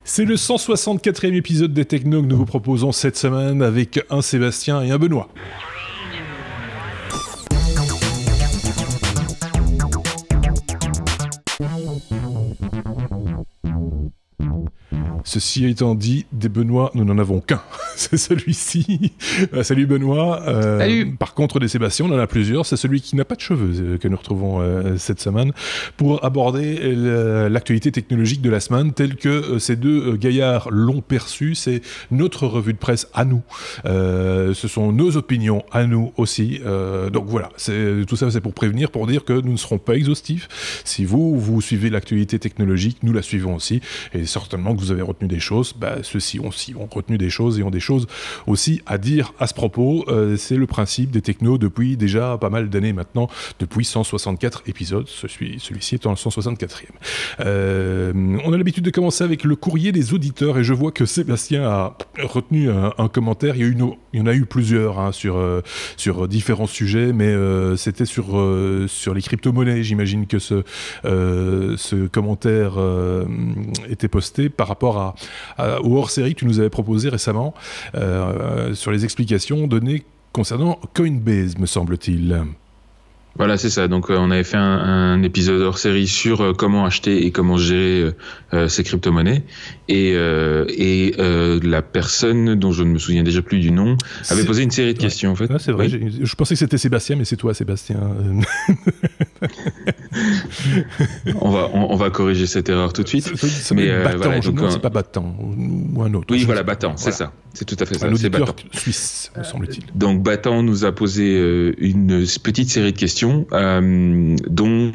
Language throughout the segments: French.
C'est le 164e épisode des Techno que nous vous proposons cette semaine avec un Sébastien et un Benoît. Ceci étant dit, des Benoît, nous n'en avons qu'un. C'est celui-ci. Salut Benoît. Salut. Par contre, des Sébastien, on en a plusieurs. C'est celui qui n'a pas de cheveux que nous retrouvons cette semaine pour aborder l'actualité technologique de la semaine telle que ces deux gaillards l'ont perçue. C'est notre revue de presse à nous. Ce sont nos opinions à nous aussi. Donc voilà, tout ça c'est pour prévenir, pour dire que nous ne serons pas exhaustifs. Si vous suivez l'actualité technologique, nous la suivons aussi. Et certainement que vous avez retenu des choses, ceux-ci aussi ont retenu des choses et ont des choses aussi à dire à ce propos. C'est le principe des technos depuis déjà pas mal d'années maintenant, depuis 164 épisodes, celui-ci étant le 164e. On a l'habitude de commencer avec le courrier des auditeurs et je vois que Sébastien a retenu un commentaire. Il y en a eu plusieurs sur différents sujets, mais c'était sur les crypto-monnaies. J'imagine que ce commentaire était posté par rapport au hors-série que tu nous avais proposé récemment sur les explications données concernant Coinbase, me semble-t-il. Voilà, c'est ça. Donc, on avait fait un épisode hors série sur comment acheter et comment gérer ces crypto-monnaies. Et la personne, dont je ne me souviens déjà plus du nom, avait posé une série de questions, en fait. Ah, c'est vrai. Oui. Je pensais que c'était Sébastien, mais c'est toi, Sébastien. on va corriger cette erreur tout de suite. Battant, c'est pas Battant, ou un autre. Oui, voilà, Battant, c'est ça. C'est tout à fait ça. Un c'est auditeur Battant. Suisse, me semble-t-il. Donc, Battant nous a posé une petite série de questions, dont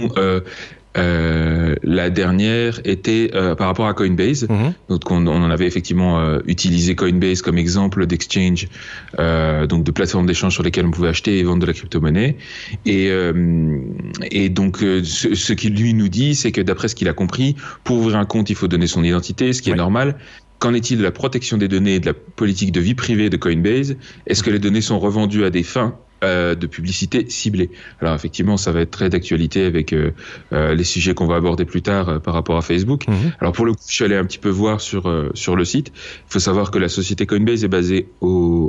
la dernière était par rapport à Coinbase. Donc on en avait effectivement utilisé Coinbase comme exemple d'exchange, donc de plateforme d'échange sur lesquelles on pouvait acheter et vendre de la crypto-monnaie. Et donc ce qu'il lui nous dit, c'est que d'après ce qu'il a compris, pour ouvrir un compte, il faut donner son identité, ce qui est normal. Qu'en est-il de la protection des données et de la politique de vie privée de Coinbase? Est-ce que les données sont revendues à des fins de publicité ciblée? Alors effectivement, ça va être très d'actualité avec les sujets qu'on va aborder plus tard par rapport à Facebook. Alors pour le coup, je suis allé un petit peu voir sur le site. Il faut savoir que la société Coinbase est basée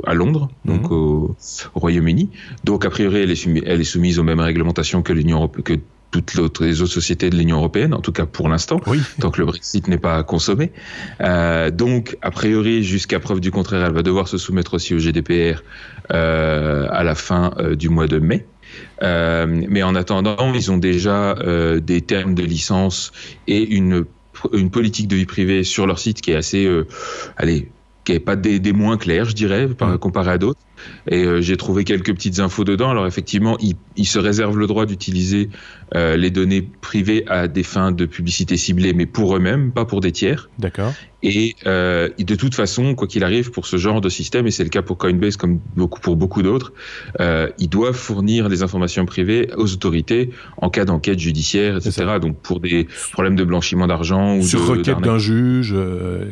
à Londres, donc au Royaume-Uni. Donc a priori, elle est soumise aux mêmes réglementations que l'Union européenne, que toutes les autres sociétés de l'Union européenne, en tout cas pour l'instant, tant que le Brexit n'est pas consommé. Donc, a priori, jusqu'à preuve du contraire, elle va devoir se soumettre aussi au GDPR à la fin du mois de mai. Mais en attendant, ils ont déjà des termes de licence et une politique de vie privée sur leur site qui est assez, qui n'est pas des moins clairs, je dirais, comparé à d'autres. Et j'ai trouvé quelques petites infos dedans. Alors effectivement, ils se réservent le droit d'utiliser les données privées à des fins de publicité ciblée, mais pour eux-mêmes, pas pour des tiers. D'accord. Et de toute façon, quoi qu'il arrive, pour ce genre de système, et c'est le cas pour Coinbase comme pour beaucoup d'autres, ils doivent fournir des informations privées aux autorités en cas d'enquête judiciaire, etc. Donc pour des problèmes de blanchiment d'argent ou sur requête d'un juge,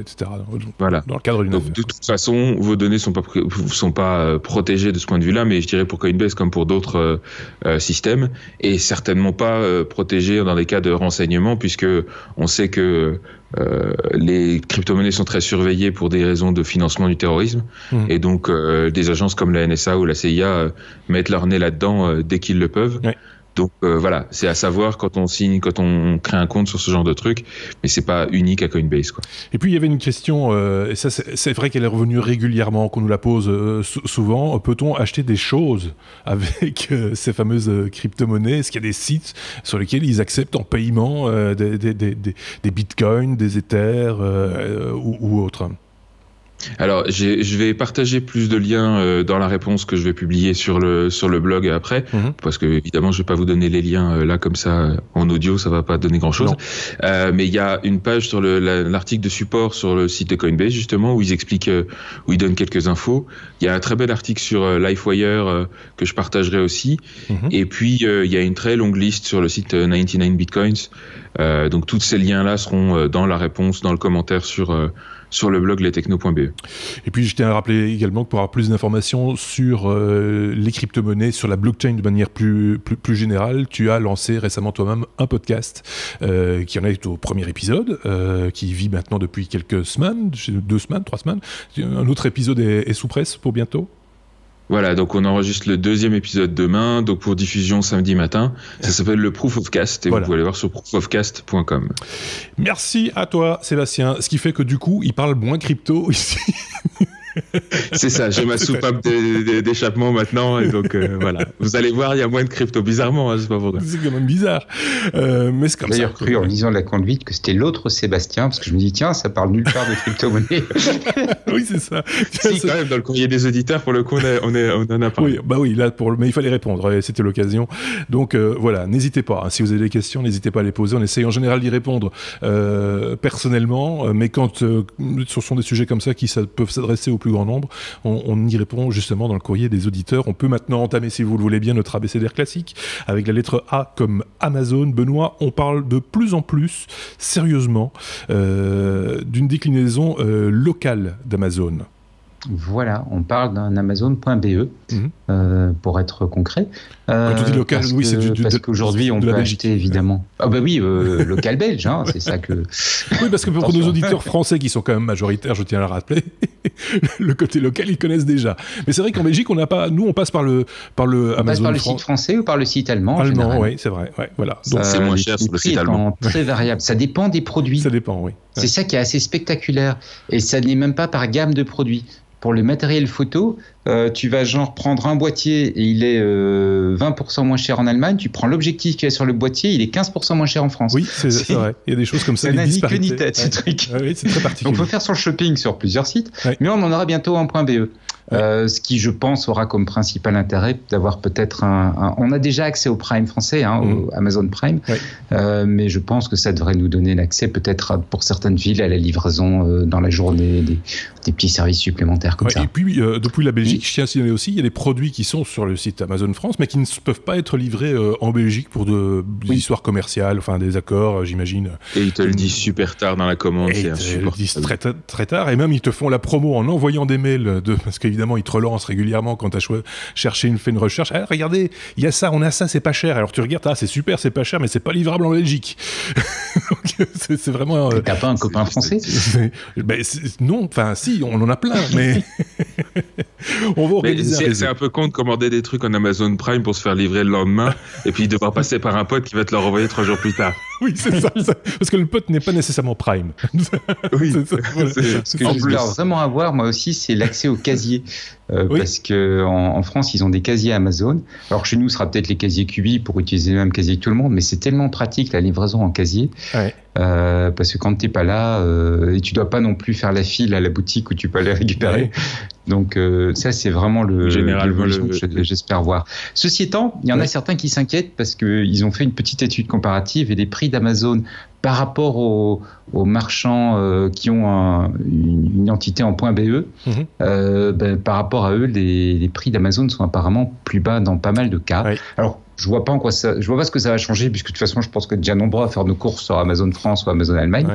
etc. Voilà. Dans le cadre d'une affaire. De toute façon, vos données sont pas protégées de ce point de vue-là, mais je dirais pour Coinbase comme pour d'autres systèmes, et certainement pas protégées dans les cas de renseignement, puisque on sait que les crypto-monnaies sont très surveillées pour des raisons de financement du terrorisme, et donc des agences comme la NSA ou la CIA mettent leur nez là-dedans dès qu'ils le peuvent. Ouais. Donc voilà, c'est à savoir quand on crée un compte sur ce genre de truc, mais c'est pas unique à Coinbase, quoi. Et puis il y avait une question, et ça c'est vrai qu'elle est revenue régulièrement, qu'on nous la pose souvent. Peut-on acheter des choses avec ces fameuses crypto-monnaies? Est-ce qu'il y a des sites sur lesquels ils acceptent en paiement des bitcoins, des ethers ou autres? Alors, je vais partager plus de liens dans la réponse que je vais publier sur le blog après, parce que évidemment, je vais pas vous donner les liens là comme ça en audio, ça va pas donner grand-chose. Mais il y a une page sur l'article de support sur le site de Coinbase justement où ils expliquent, où ils donnent quelques infos. Il y a un très bel article sur LifeWire que je partagerai aussi. Et puis il y a une très longue liste sur le site 99 Bitcoins. Donc tous ces liens-là seront dans la réponse, dans le commentaire sur le blog lestechno.be. mieux. Et puis je tiens à rappeler également que pour avoir plus d'informations sur les crypto-monnaies, sur la blockchain de manière plus générale, tu as lancé récemment toi-même un podcast qui en est au premier épisode, qui vit maintenant depuis quelques semaines, 2 semaines, 3 semaines. Un autre épisode est sous presse pour bientôt. Voilà, donc on enregistre le 2e épisode demain, donc pour diffusion samedi matin. Ça s'appelle le Proof of Cast et voilà. Vous pouvez aller voir sur proofofcast.com. Merci à toi, Sébastien. Ce qui fait que du coup, il parle moins crypto ici. C'est ça, j'ai ma soupape d'échappement maintenant, et donc voilà. Vous allez voir, il y a moins de crypto, bizarrement, c'est pas vrai. C'est quand même bizarre, mais c'est comme ça. D'ailleurs, cru en lisant la conduite que c'était l'autre Sébastien, parce que je me dis, tiens, ça parle nulle part de crypto-monnaie. Oui, c'est ça. Si, quand même, dans le courrier des auditeurs, pour le coup, on en a parlé. Oui, bah oui, là, mais il fallait répondre, et c'était l'occasion. Donc voilà, n'hésitez pas, hein, si vous avez des questions, n'hésitez pas à les poser. On essaye en général d'y répondre personnellement, mais quand ce sont des sujets comme ça qui peuvent s'adresser au plus grand nombre, on y répond justement dans le courrier des auditeurs. On peut maintenant entamer, si vous le voulez bien, notre abécédaire classique avec la lettre A comme Amazon. Benoît, on parle de plus en plus sérieusement d'une déclinaison locale d'Amazon. Voilà, on parle d'un Amazon.be pour être concret. Quand on dit local, oui, c'est parce qu'aujourd'hui on peut acheter évidemment. Ah bah oui, local belge, hein, c'est ça que. Oui, parce que pour nos auditeurs français qui sont quand même majoritaires, je tiens à le rappeler, le côté local ils connaissent déjà. Mais c'est vrai qu'en Belgique on n'a pas, nous on passe par le Amazon. On passe par le site français ou par le site allemand. Allemand, oui, c'est vrai. Ouais, voilà. Donc c'est moins cher sur le site allemand. Très variable. Ça dépend des produits. Ça dépend, oui. C'est ça qui est assez spectaculaire, et ça n'est même pas par gamme de produits. Pour le matériel photo, tu vas genre prendre un boîtier et il est 20% moins cher en Allemagne. Tu prends l'objectif qui est sur le boîtier, il est 15% moins cher en France. Oui, c'est vrai. Il y a des choses comme ça. Ça n'a ni queue ni tête, ce truc. Oui, c'est très particulier. Donc, on peut faire son shopping sur plusieurs sites, mais on en aura bientôt un .be. Ce qui, je pense, aura comme principal intérêt d'avoir peut-être on a déjà accès au Prime français, au Amazon Prime, mais je pense que ça devrait nous donner l'accès peut-être pour certaines villes à la livraison dans la journée, des petits services supplémentaires comme ça. Et puis, depuis la Belgique, je tiens à signaler aussi, il y a des produits qui sont sur le site Amazon France, mais qui ne peuvent pas être livrés en Belgique pour des histoires commerciales, enfin des accords, j'imagine. Et ils te le disent super tard dans la commande, c'est insupportable. Ils le disent très tard, et même ils te font la promo en envoyant des mails, parce qu'évidemment ils te relancent régulièrement quand tu as fait une recherche. Ah, regardez, il y a ça, on a ça, c'est pas cher. Alors tu regardes, c'est super, c'est pas cher, mais c'est pas livrable en Belgique. Donc, c'est vraiment. T'as pas un copain français? Non, enfin si, on en a plein, mais on va organiser. C'est un peu con de commander des trucs en Amazon Prime pour se faire livrer le lendemain et puis devoir passer par un pote qui va te le renvoyer 3 jours plus tard. Oui, c'est ça, parce que le pote n'est pas nécessairement Prime. Oui, ce que j'espère vraiment avoir, moi aussi, c'est l'accès au casier. Parce que en France, ils ont des casiers Amazon. Alors chez nous, ce sera peut-être les casiers QB pour utiliser le même casier que tout le monde, mais c'est tellement pratique la livraison en casier. Parce que quand t'es pas là, et tu dois pas non plus faire la file à la boutique où tu peux aller récupérer. Donc ça, c'est vraiment l'évolution que j'espère voir. Ceci étant, il y en a certains qui s'inquiètent parce qu'ils ont fait une petite étude comparative et les prix d'Amazon par rapport aux marchands qui ont une entité en .be, par rapport à eux, les prix d'Amazon sont apparemment plus bas dans pas mal de cas. Alors, je vois pas ce que ça va changer, puisque de toute façon, je pense que déjà nombreux à faire nos courses sur Amazon France ou Amazon Allemagne.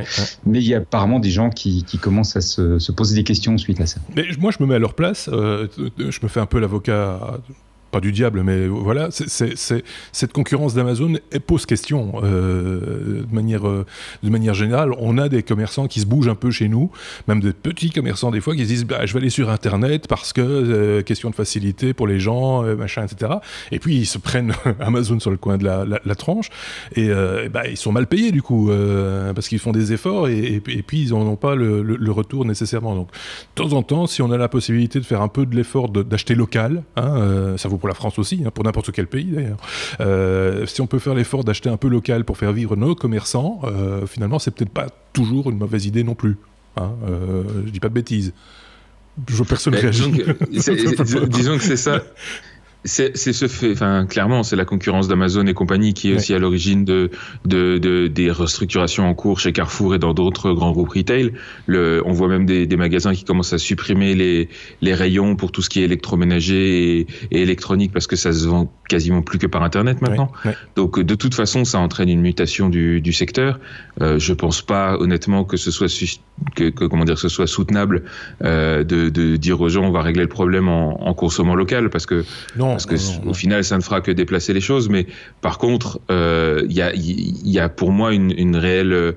Mais il y a apparemment des gens qui commencent à se poser des questions suite à ça. Mais moi, je me mets à leur place. Je me fais un peu l'avocat. Pas du diable, mais voilà, cette concurrence d'Amazon pose question de manière générale. On a des commerçants qui se bougent un peu chez nous, même des petits commerçants des fois qui se disent je vais aller sur Internet parce que question de facilité pour les gens, machin, etc. Et puis ils se prennent Amazon sur le coin de la tranche et ils sont mal payés du coup parce qu'ils font des efforts et puis ils n'en ont pas le retour nécessairement. Donc de temps en temps, si on a la possibilité de faire un peu de l'effort d'acheter local, ça vaut pour la France aussi, pour n'importe quel pays d'ailleurs. Si on peut faire l'effort d'acheter un peu local pour faire vivre nos commerçants, finalement, c'est peut-être pas toujours une mauvaise idée non plus. Je dis pas de bêtises. Je vois personne réagir. Disons que c'est ça. C'est ce fait, enfin clairement, c'est la concurrence d'Amazon et compagnie qui est aussi à l'origine des restructurations en cours chez Carrefour et dans d'autres grands groupes retail. On voit même des magasins qui commencent à supprimer les rayons pour tout ce qui est électroménager et électronique parce que ça se vend quasiment plus que par Internet maintenant. Donc de toute façon, ça entraîne une mutation du secteur. Je pense pas honnêtement que ce soit que ce soit soutenable de dire aux gens on va régler le problème en consommant local parce que au final ça ne fera que déplacer les choses, mais par contre il y a pour moi une réelle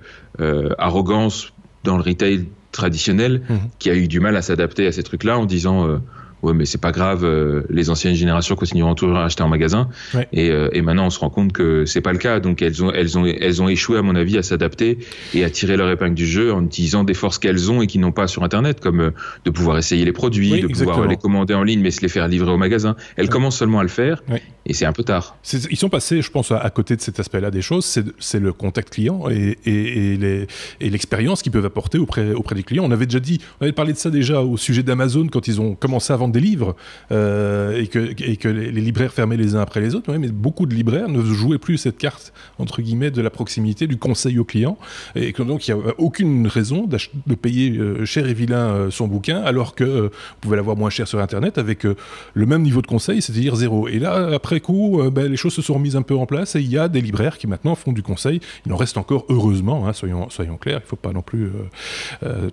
arrogance dans le retail traditionnel qui a eu du mal à s'adapter à ces trucs-là en disant ouais mais c'est pas grave, les anciennes générations continueront toujours à acheter en magasin et maintenant on se rend compte que c'est pas le cas, donc elles ont échoué à mon avis à s'adapter et à tirer leur épingle du jeu en utilisant des forces qu'elles ont et qui n'ont pas sur Internet, comme de pouvoir essayer les produits, de pouvoir les commander en ligne mais se les faire livrer au magasin. Elles commencent seulement à le faire et c'est un peu tard. Ils sont passés, je pense, à côté de cet aspect-là des choses, c'est le contact client et l'expérience qu'ils peuvent apporter auprès des clients. On avait parlé de ça déjà au sujet d'Amazon quand ils ont commencé à vendre des livres et que les libraires fermaient les uns après les autres, mais beaucoup de libraires ne jouaient plus cette carte entre guillemets de la proximité, du conseil au client, et que donc il n'y a aucune raison de payer cher et vilain son bouquin alors que vous pouvez l'avoir moins cher sur Internet avec le même niveau de conseil, c'est-à-dire 0. Et là, après coup, les choses se sont remises un peu en place et il y a des libraires qui maintenant font du conseil. Il en reste encore, heureusement, soyons clairs, il ne faut pas non plus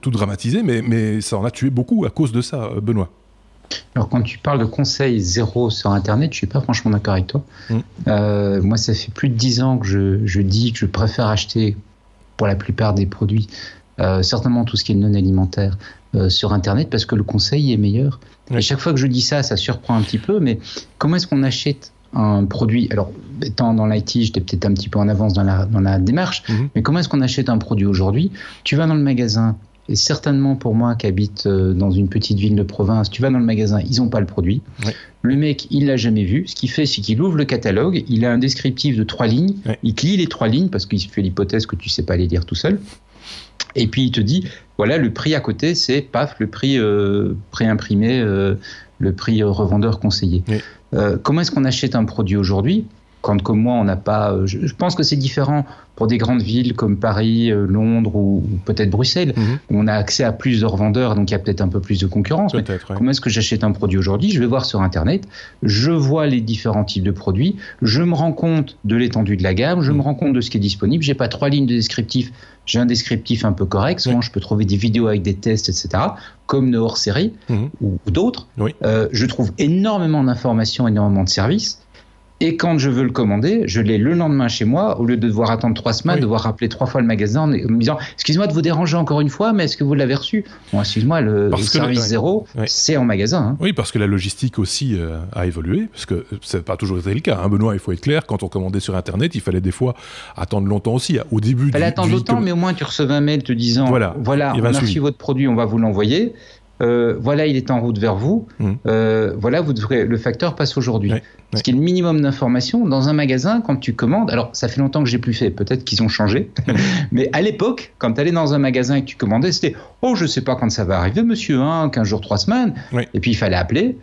tout dramatiser, mais ça en a tué beaucoup à cause de ça, Benoît. Alors quand tu parles de conseil 0 sur Internet, je ne suis pas franchement d'accord avec toi. Moi, ça fait plus de 10 ans que je dis que je préfère acheter pour la plupart des produits, certainement tout ce qui est non alimentaire, sur Internet parce que le conseil est meilleur. Et chaque fois que je dis ça, ça surprend un petit peu, mais comment est-ce qu'on achète un produit? Alors, étant dans l'IT, j'étais peut-être un petit peu en avance dans la démarche, mais comment est-ce qu'on achète un produit aujourd'hui? Tu vas dans le magasin, et certainement pour moi qui habite dans une petite ville de province, tu vas dans le magasin, ils n'ont pas le produit. Le mec, il l'a jamais vu. Ce qu'il fait, c'est qu'il ouvre le catalogue, il a un descriptif de 3 lignes, il lit les 3 lignes parce qu'il fait l'hypothèse que tu sais pas les lire tout seul. Et puis il te dit, voilà, le prix à côté, c'est paf, le prix préimprimé, le prix revendeur conseillé. Comment est-ce qu'on achète un produit aujourd'hui? Quand comme moi, on n'a pas... Je pense que c'est différent pour des grandes villes comme Paris, Londres ou peut-être Bruxelles, où on a accès à plus de revendeurs, donc il y a peut-être un peu plus de concurrence. Comment est-ce que j'achète un produit aujourd'hui? Je vais voir sur Internet, je vois les différents types de produits, je me rends compte de l'étendue de la gamme, je me rends compte de ce qui est disponible. J'ai pas 3 lignes de descriptif, j'ai un descriptif un peu correct. Souvent, je peux trouver des vidéos avec des tests, etc., comme nos hors-série ou d'autres. Je trouve énormément d'informations, énormément de services. Et quand je veux le commander, je l'ai le lendemain chez moi, au lieu de devoir attendre 3 semaines, devoir rappeler 3 fois le magasin en me disant « Excusez-moi de vous déranger encore une fois, mais est-ce que vous l'avez reçu ?» Bon, excuse-moi, le service 0, c'est en magasin. Oui, parce que la logistique aussi a évolué, parce que ça n'a pas toujours été le cas. Benoît, il faut être clair, quand on commandait sur Internet, il fallait des fois attendre longtemps aussi. Au début, il fallait attendre longtemps, mais au moins tu recevais un mail te disant « Voilà, on a reçu votre produit, on va vous l'envoyer. » Voilà, il est en route vers vous. Voilà, le facteur passe aujourd'hui. Ce qui est le minimum d'informations dans un magasin quand tu commandes. Alors, ça fait longtemps que j'ai plus fait. Peut-être qu'ils ont changé. Mais à l'époque, quand tu allais dans un magasin et que tu commandais, c'était je sais pas quand ça va arriver, monsieur, 15 jours, 3 semaines. Et puis il fallait appeler.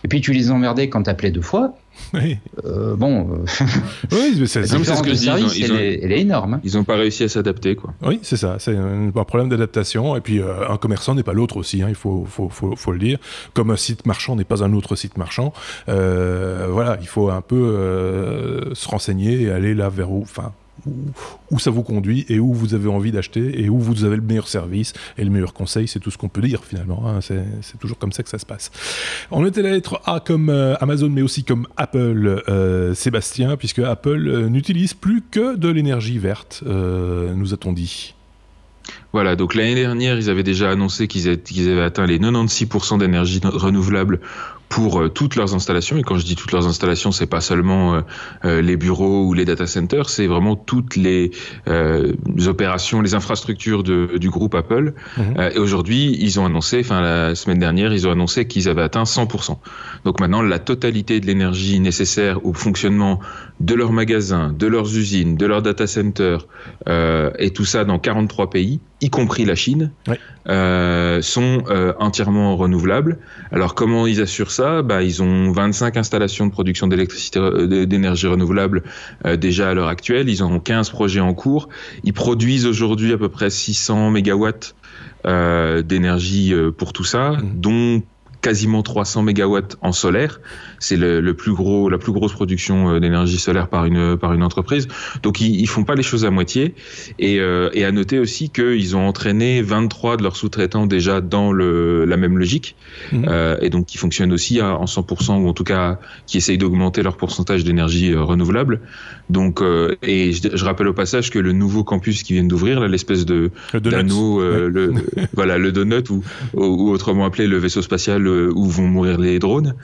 Et puis tu les emmerdais quand tu appelais 2 fois. Oui, c'est ce que je dis. Elle est énorme. Ils n'ont pas réussi à s'adapter, quoi. Oui, c'est ça. C'est un problème d'adaptation. Et puis, un commerçant n'est pas l'autre aussi. Il faut le dire. Comme un site marchand n'est pas un autre site marchand. Voilà, il faut un peu se renseigner et aller là vers où ça vous conduit et où vous avez envie d'acheter et où vous avez le meilleur service et le meilleur conseil. C'est tout ce qu'on peut dire finalement. C'est toujours comme ça que ça se passe. On était la lettre A comme Amazon, mais aussi comme Apple, Sébastien, puisque Apple n'utilise plus que de l'énergie verte, nous a-t-on dit. Voilà, donc l'année dernière, ils avaient déjà annoncé qu'ils avaient atteint les 96% d'énergie renouvelable pour toutes leurs installations. Et quand je dis toutes leurs installations, c'est pas seulement les bureaux ou les data centers, c'est vraiment toutes les opérations, les infrastructures du groupe Apple. Et aujourd'hui, ils ont annoncé, la semaine dernière, ils ont annoncé qu'ils avaient atteint 100%. Donc maintenant, la totalité de l'énergie nécessaire au fonctionnement de leurs magasins, de leurs usines, de leurs data centers, et tout ça dans 43 pays, y compris la Chine, sont entièrement renouvelables. Alors comment ils assurent ça, ils ont 25 installations de production d'énergie renouvelable déjà à l'heure actuelle. Ils ont 15 projets en cours. Ils produisent aujourd'hui à peu près 600 mégawatts d'énergie pour tout ça, dont quasiment 300 mégawatts en solaire. C'est la plus grosse production d'énergie solaire par une entreprise. Donc ils font pas les choses à moitié. Et à noter aussi qu'ils ont entraîné 23 de leurs sous-traitants déjà dans la même logique, et donc qui fonctionnent aussi en 100%, ou en tout cas qui essayent d'augmenter leur pourcentage d'énergie renouvelable. Donc et je rappelle au passage que le nouveau campus qui vient d'ouvrir, là, l'espèce d'anneau, le donut, ou autrement appelé le vaisseau spatial où vont mourir les drones,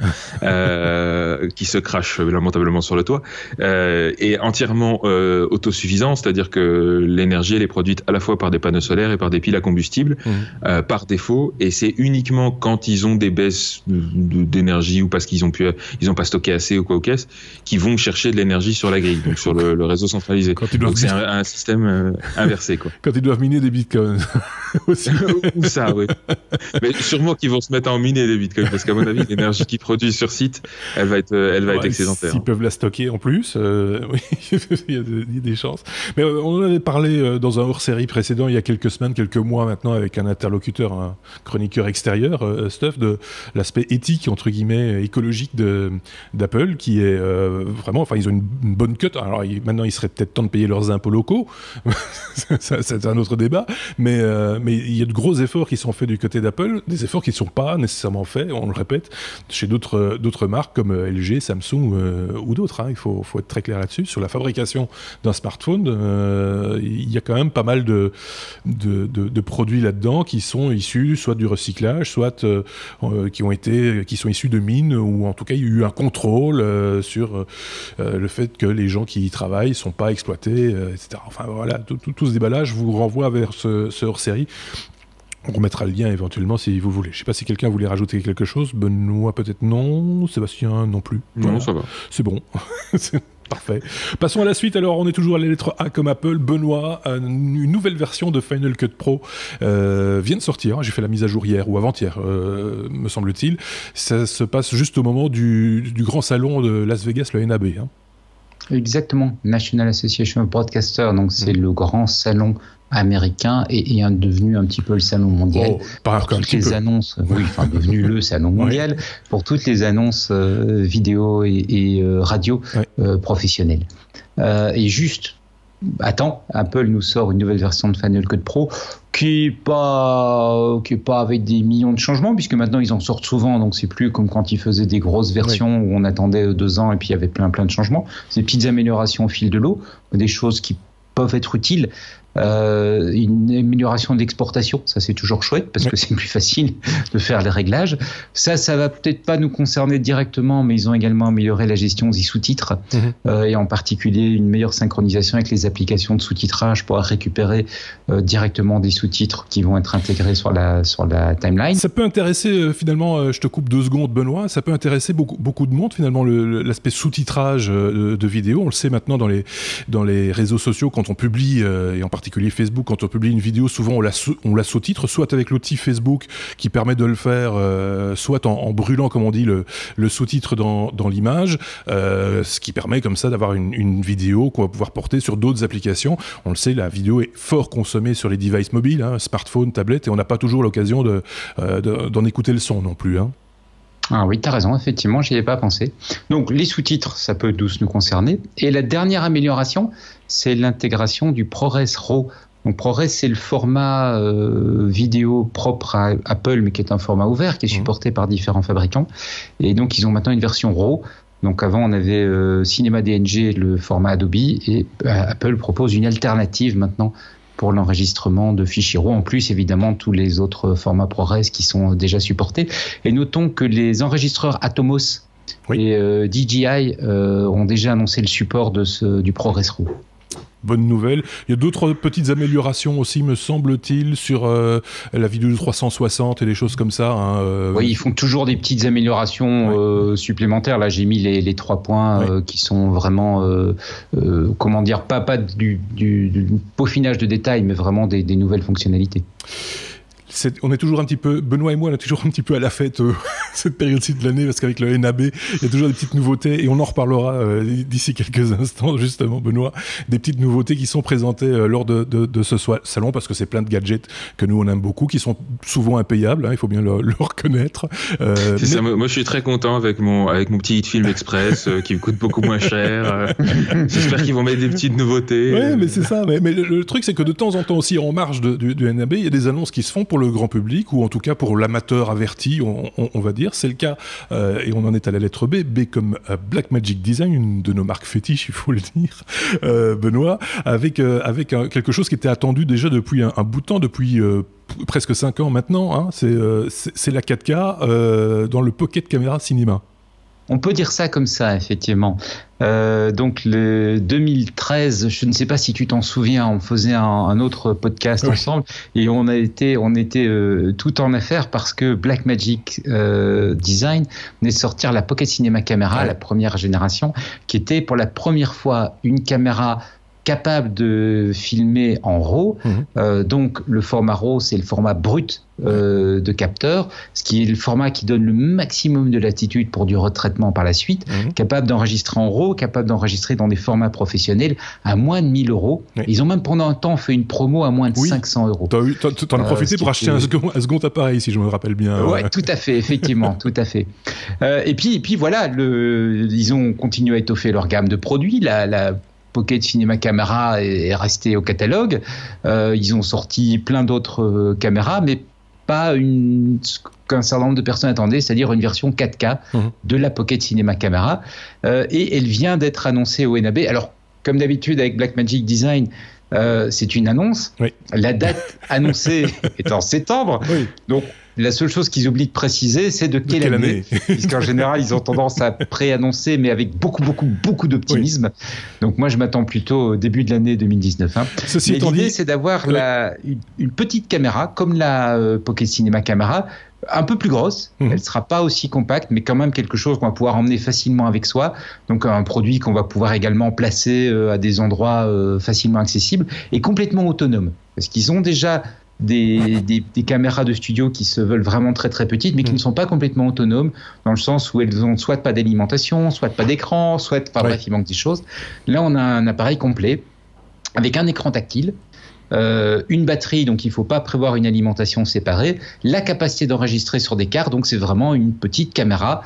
qui se crachent lamentablement sur le toit, est entièrement autosuffisant, c'est-à-dire que l'énergie elle est produite à la fois par des panneaux solaires et par des piles à combustible par défaut, et c'est uniquement quand ils ont des baisses d'énergie ou parce qu'ils ont pas stocké assez ou quoi aux caisses qu'ils vont chercher de l'énergie sur la grille, donc sur le réseau centralisé. Donc c'est un système inversé, quoi. Quand ils doivent miner des bitcoins aussi. Ou ça, oui. Mais sûrement qu'ils vont se mettre à en miner des bitcoins, parce qu'à mon avis l'énergie qu'ils produisent sur site elle va être excédentaire. S'ils peuvent la stocker en plus, oui, il y a des chances. Mais on en avait parlé dans un hors-série précédent il y a quelques semaines, quelques mois maintenant, avec un interlocuteur, un chroniqueur extérieur, Stuff, de l'aspect éthique, entre guillemets, écologique d'Apple, qui est vraiment, enfin ils ont une bonne cut. Alors maintenant il serait peut-être temps de payer leurs impôts locaux, c'est un autre débat, mais il y a de gros efforts qui sont faits du côté d'Apple, des efforts qui ne sont pas nécessairement faits, on le répète, chez d'autres marques comme LG, Samsung ou d'autres, hein. Il faut être très clair là-dessus. Sur la fabrication d'un smartphone, il y a quand même pas mal de produits là-dedans qui sont issus soit du recyclage, soit qui sont issus de mines, ou en tout cas il y a eu un contrôle sur le fait que les gens qui y travaillent ne sont pas exploités, etc. Enfin voilà, tout ce débat-là, je vous renvoie vers ce hors-série. On remettra le lien éventuellement si vous voulez. Je ne sais pas si quelqu'un voulait rajouter quelque chose. Benoît peut-être non. Sébastien non plus. Non, voilà. Ça va. C'est bon. C'est parfait. Passons à la suite. Alors, on est toujours à la lettre A comme Apple. Benoît, une nouvelle version de Final Cut Pro vient de sortir. J'ai fait la mise à jour hier ou avant-hier, me semble-t-il. Ça se passe juste au moment du grand salon de Las Vegas, le NAB. Hein. Exactement. National Association of Broadcasters. Donc, c'est le grand salon américain et devenu un petit peu le salon mondial pour toutes les annonces, devenu le salon mondial pour toutes les annonces vidéo et radio professionnelles. Et juste, Apple nous sort une nouvelle version de Final Cut Pro qui est pas avec des millions de changements, puisque maintenant ils en sortent souvent, donc c'est plus comme quand ils faisaient des grosses versions où on attendait 2 ans et puis il y avait plein de changements. C'est des petites améliorations au fil de l'eau, des choses qui peuvent être utiles. Une amélioration d'exportation, ça c'est toujours chouette parce que c'est plus facile de faire les réglages. Ça va peut-être pas nous concerner directement, mais ils ont également amélioré la gestion des sous-titres et en particulier une meilleure synchronisation avec les applications de sous-titrage pour récupérer directement des sous-titres qui vont être intégrés sur la timeline. Ça peut intéresser finalement, je te coupe 2 secondes Benoît, ça peut intéresser beaucoup de monde finalement, l'aspect sous-titrage de vidéos. On le sait maintenant dans les réseaux sociaux, quand on publie et en particulier Facebook, quand on publie une vidéo, souvent on la sous-titre, soit avec l'outil Facebook qui permet de le faire, soit en brûlant, comme on dit, le sous-titre dans l'image, ce qui permet comme ça d'avoir une vidéo qu'on va pouvoir porter sur d'autres applications. On le sait, la vidéo est fort consommée sur les devices mobiles, hein, smartphone, tablette, et on n'a pas toujours l'occasion d'en écouter le son non plus. Hein. Ah oui, tu as raison, effectivement, j'y avais pas pensé. Donc les sous-titres, ça peut tous nous concerner. Et la dernière amélioration, c'est l'intégration du ProRes RAW. Donc ProRes, c'est le format vidéo propre à Apple, mais qui est un format ouvert, qui est supporté par différents fabricants. Et donc ils ont maintenant une version RAW. Donc avant, on avait Cinema DNG, le format Adobe, et Apple propose une alternative maintenant pour l'enregistrement de fichiers RAW. En plus, évidemment, tous les autres formats ProRes qui sont déjà supportés. Et notons que les enregistreurs Atomos et DJI ont déjà annoncé le support du ProRes RAW. Bonne nouvelle. Il y a d'autres petites améliorations aussi, me semble-t-il, sur la vidéo 360 et des choses comme ça. Hein, Oui, ils font toujours des petites améliorations supplémentaires. Là, j'ai mis les 3 points qui sont vraiment, comment dire, pas du peaufinage de détails, mais vraiment des nouvelles fonctionnalités. On est toujours un petit peu, Benoît et moi, on est toujours un petit peu à la fête cette période-ci de l'année, parce qu'avec le NAB, il y a toujours des petites nouveautés, et on en reparlera d'ici quelques instants, justement, Benoît, des petites nouveautés qui sont présentées lors de ce salon, parce que c'est plein de gadgets que nous, on aime beaucoup, qui sont souvent impayables, il faut bien le reconnaître. C'est ça, moi je suis très content avec mon petit Hitfilm Express, qui me coûte beaucoup moins cher. J'espère qu'ils vont mettre des petites nouveautés. Oui, mais c'est ça. Mais le truc, c'est que de temps en temps aussi, en marge du NAB, il y a des annonces qui se font pour le grand public, ou en tout cas pour l'amateur averti, on va dire. C'est le cas, et on en est à la lettre B comme Blackmagic Design, une de nos marques fétiches, il faut le dire, Benoît, avec quelque chose qui était attendu déjà depuis un bout de temps, depuis presque 5 ans maintenant. C'est la 4K dans le Pocket Camera Cinéma. On peut dire ça comme ça, effectivement. Donc le 2013, je ne sais pas si tu t'en souviens, on faisait un autre podcast ensemble, et on était tout en affaire parce que Blackmagic Design venait de sortir la Pocket Cinema Camera, la première génération, qui était pour la première fois une caméra capable de filmer en RAW. Donc le format RAW, c'est le format brut de capteur, ce qui est le format qui donne le maximum de latitude pour du retraitement par la suite, capable d'enregistrer en RAW, capable d'enregistrer dans des formats professionnels à moins de 1 000 euros. Ils ont même pendant un temps fait une promo à moins de 500 euros. T'en as profité pour acheter un second appareil, si je me rappelle bien. Oui, tout à fait, effectivement, tout à fait. Et puis voilà, ils ont continué à étoffer leur gamme de produits. La Pocket Cinema Camera est resté au catalogue. Ils ont sorti plein d'autres caméras, mais pas qu'un certain nombre de personnes attendaient, c'est-à-dire une version 4K de la Pocket Cinema Camera. Et elle vient d'être annoncée au NAB. Alors, comme d'habitude avec Blackmagic Design, c'est une annonce. La date annoncée est en septembre. Donc, la seule chose qu'ils oublient de préciser, c'est de quelle année. Puisqu'en général, ils ont tendance à préannoncer, mais avec beaucoup d'optimisme. Donc moi, je m'attends plutôt au début de l'année 2019. Mais l'idée, c'est d'avoir une petite caméra, comme la Pocket Cinema Camera, un peu plus grosse. Elle ne sera pas aussi compacte, mais quand même quelque chose qu'on va pouvoir emmener facilement avec soi. Donc un produit qu'on va pouvoir également placer à des endroits facilement accessibles et complètement autonome. Parce qu'ils ont déjà des caméras de studio qui se veulent vraiment très très petites, mais qui ne sont pas complètement autonomes, dans le sens où elles ont soit pas d'alimentation, soit pas d'écran, bref, il manque des choses. Là, on a un appareil complet avec un écran tactile, une batterie, donc il ne faut pas prévoir une alimentation séparée, la capacité d'enregistrer sur des cartes, donc c'est vraiment une petite caméra,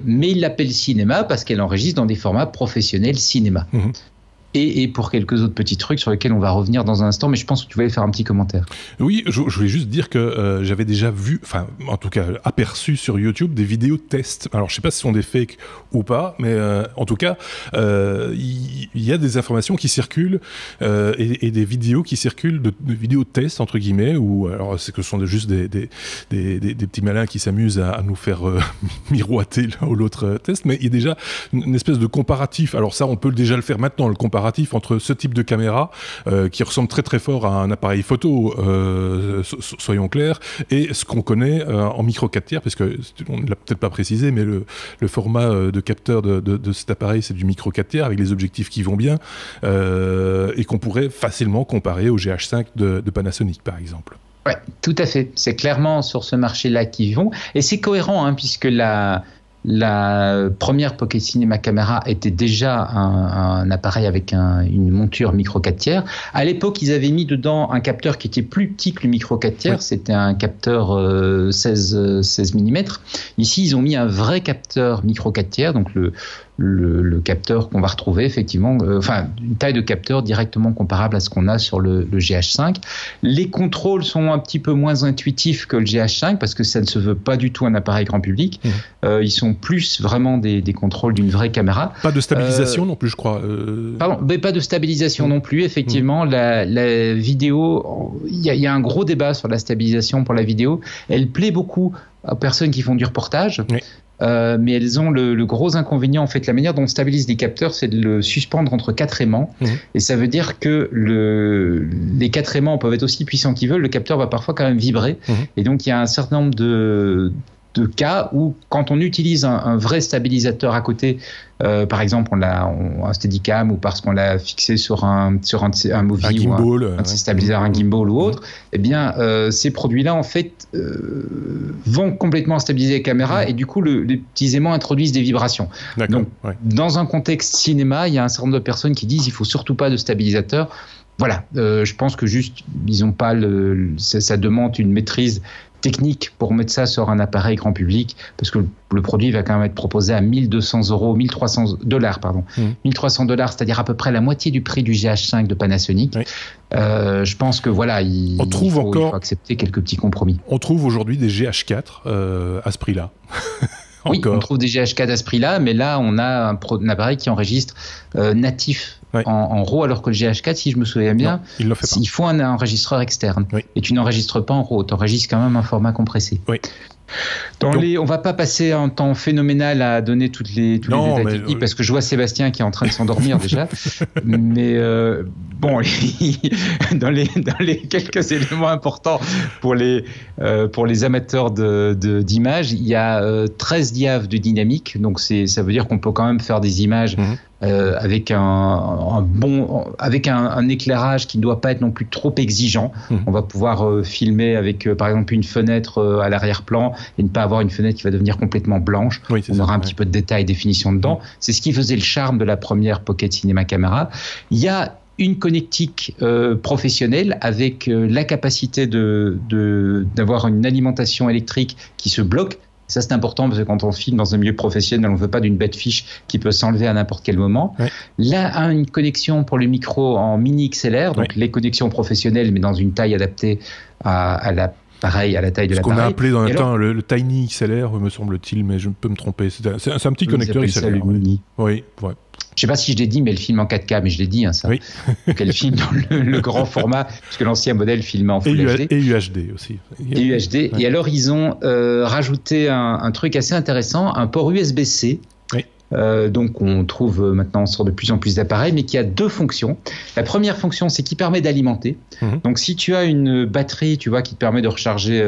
mais il l'appelle cinéma parce qu'elle enregistre dans des formats professionnels cinéma. Et pour quelques autres petits trucs sur lesquels on va revenir dans un instant, mais je pense que tu voulais faire un petit commentaire. Oui, je voulais juste dire que j'avais déjà vu, enfin en tout cas aperçu sur YouTube des vidéos de tests. Alors je sais pas si ce sont des fakes ou pas, mais en tout cas il y a des informations qui circulent et des vidéos qui circulent de vidéos de tests entre guillemets, ou alors c'est que ce sont juste des petits malins qui s'amusent à nous faire miroiter l'un ou l'autre test, mais il y a déjà une espèce de comparatif. Alors ça, on peut déjà le faire maintenant, le comparatif entre ce type de caméra qui ressemble très très fort à un appareil photo, soyons clairs, et ce qu'on connaît en micro 4 tiers, parce que on ne l'a peut-être pas précisé, mais le format de capteur de cet appareil, c'est du micro 4 tiers avec les objectifs qui vont bien et qu'on pourrait facilement comparer au GH5 de Panasonic par exemple. Ouais, tout à fait. C'est clairement sur ce marché-là qu'ils vont, et c'est cohérent puisque la première Pocket Cinema Camera était déjà un appareil avec une monture micro 4 tiers. À l'époque, ils avaient mis dedans un capteur qui était plus petit que le micro 4 tiers. C'était un capteur 16 mm. Ici, ils ont mis un vrai capteur micro 4 tiers, donc le capteur qu'on va retrouver effectivement, une taille de capteur directement comparable à ce qu'on a sur le GH5. Les contrôles sont un petit peu moins intuitifs que le GH5 parce que ça ne se veut pas du tout un appareil grand public. Ils sont plus vraiment des contrôles d'une vraie caméra. Pas de stabilisation non plus, je crois. Pardon, mais pas de stabilisation non plus, effectivement. La vidéo, il y a un gros débat sur la stabilisation pour la vidéo. Elle plaît beaucoup aux personnes qui font du reportage. Mais elles ont le gros inconvénient, en fait, la manière dont on stabilise les capteurs, c'est de le suspendre entre 4 aimants. Et ça veut dire que les 4 aimants peuvent être aussi puissants qu'ils veulent, le capteur va parfois quand même vibrer. Et donc, il y a un certain nombre de cas où, quand on utilise un vrai stabilisateur à côté, par exemple, on a un Steadicam ou parce qu'on l'a fixé sur un Movi un gimbal, ou un stabilisateur, un gimbal ou autre, eh bien, ces produits-là, en fait, vont complètement stabiliser les caméras et du coup, les petits aimants introduisent des vibrations. Donc, dans un contexte cinéma, il y a un certain nombre de personnes qui disent il faut surtout pas de stabilisateur. Voilà, je pense que juste, ils ont pas ça demande une maîtrise technique pour mettre ça sur un appareil grand public, parce que le produit va quand même être proposé à $1,300, pardon. $1,300, c'est-à-dire à peu près la moitié du prix du GH5 de Panasonic. Oui. Je pense que voilà, il faut accepter quelques petits compromis. On trouve aujourd'hui des GH4 à ce prix-là. Oui, on trouve des GH4 à ce prix-là, mais là, on a un appareil qui enregistre natif en RAW, alors que le GH4, si je me souviens bien, non, il faut un enregistreur externe. Oui. Et tu n'enregistres pas en RAW, tu enregistres quand même un format compressé. Oui. On ne va pas passer un temps phénoménal à donner tous les détails techniques, parce que je vois Sébastien qui est en train de s'endormir déjà. Mais bon, dans les quelques éléments importants pour les amateurs d'image, il y a 13 diaves de dynamique, donc ça veut dire qu'on peut quand même faire des images avec un éclairage qui ne doit pas être non plus trop exigeant. On va pouvoir filmer avec par exemple une fenêtre à l'arrière-plan et ne pas avoir une fenêtre qui va devenir complètement blanche. On aura un petit peu de détail et définition dedans. C'est ce qui faisait le charme de la première Pocket Cinema Camera. Il y a une connectique professionnelle avec la capacité d'avoir une alimentation électrique qui se bloque. Ça, c'est important parce que quand on filme dans un milieu professionnel, on ne veut pas d'une bête fiche qui peut s'enlever à n'importe quel moment. Là, une connexion pour le micro en mini XLR, donc les connexions professionnelles, mais dans une taille adaptée à la taille de l'appareil. Ce qu'on a appelé dans le temps le Tiny XLR, me semble-t-il, mais je peux me tromper. C'est un petit connecteur XLR. Le mini. Oui. Je ne sais pas si je l'ai dit, mais elle filme en 4K, mais je l'ai dit, ça. Oui. Donc elle filme dans le grand format, puisque l'ancien modèle filmait en Full HD. Et UHD aussi. Et UHD. Ouais. Et alors, ils ont rajouté un truc assez intéressant, un port USB-C. Donc on trouve maintenant sur de plus en plus d'appareils, mais qui a deux fonctions. La première fonction, c'est qui permet d'alimenter. Donc si tu as une batterie, tu vois, qui te permet de recharger,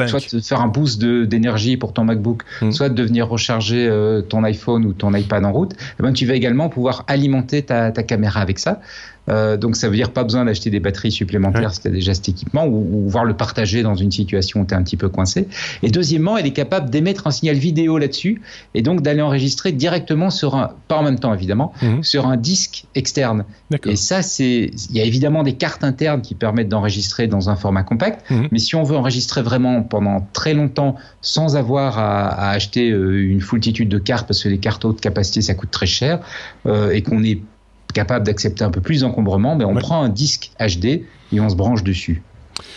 soit de faire un boost d'énergie pour ton MacBook, soit de venir recharger ton iPhone ou ton iPad en route, eh ben, tu vas également pouvoir alimenter ta caméra avec ça. Donc ça veut dire pas besoin d'acheter des batteries supplémentaires si tu as déjà cet équipement, ou voir le partager dans une situation où tu es un petit peu coincé. Et deuxièmement, elle est capable d'émettre un signal vidéo là-dessus et donc d'aller enregistrer directement pas en même temps évidemment, sur un disque externe. Et ça, il y a évidemment des cartes internes qui permettent d'enregistrer dans un format compact, mais si on veut enregistrer vraiment pendant très longtemps sans avoir à acheter une foultitude de cartes, parce que les cartes haute capacité ça coûte très cher, et qu'on est capable d'accepter un peu plus d'encombrement, mais on prend un disque HD et on se branche dessus.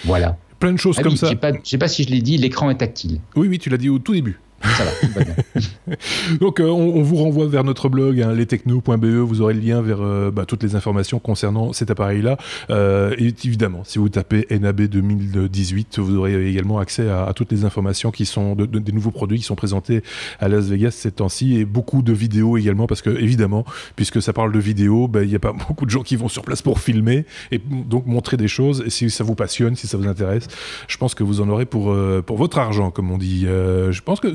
Voilà. Plein de choses comme ça. Je ne sais pas si je l'ai dit, l'écran est tactile. Oui, tu l'as dit au tout début. Ça va, donc on vous renvoie vers notre blog, lestechno.be, vous aurez le lien vers toutes les informations concernant cet appareil-là. Et évidemment, si vous tapez NAB 2018, vous aurez également accès à toutes les informations qui sont des nouveaux produits qui sont présentés à Las Vegas ces temps-ci, et beaucoup de vidéos également, parce que évidemment, puisque ça parle de vidéo, il n'y a pas beaucoup de gens qui vont sur place pour filmer et donc montrer des choses. Et si ça vous passionne, si ça vous intéresse, je pense que vous en aurez pour votre argent, comme on dit. Je pense que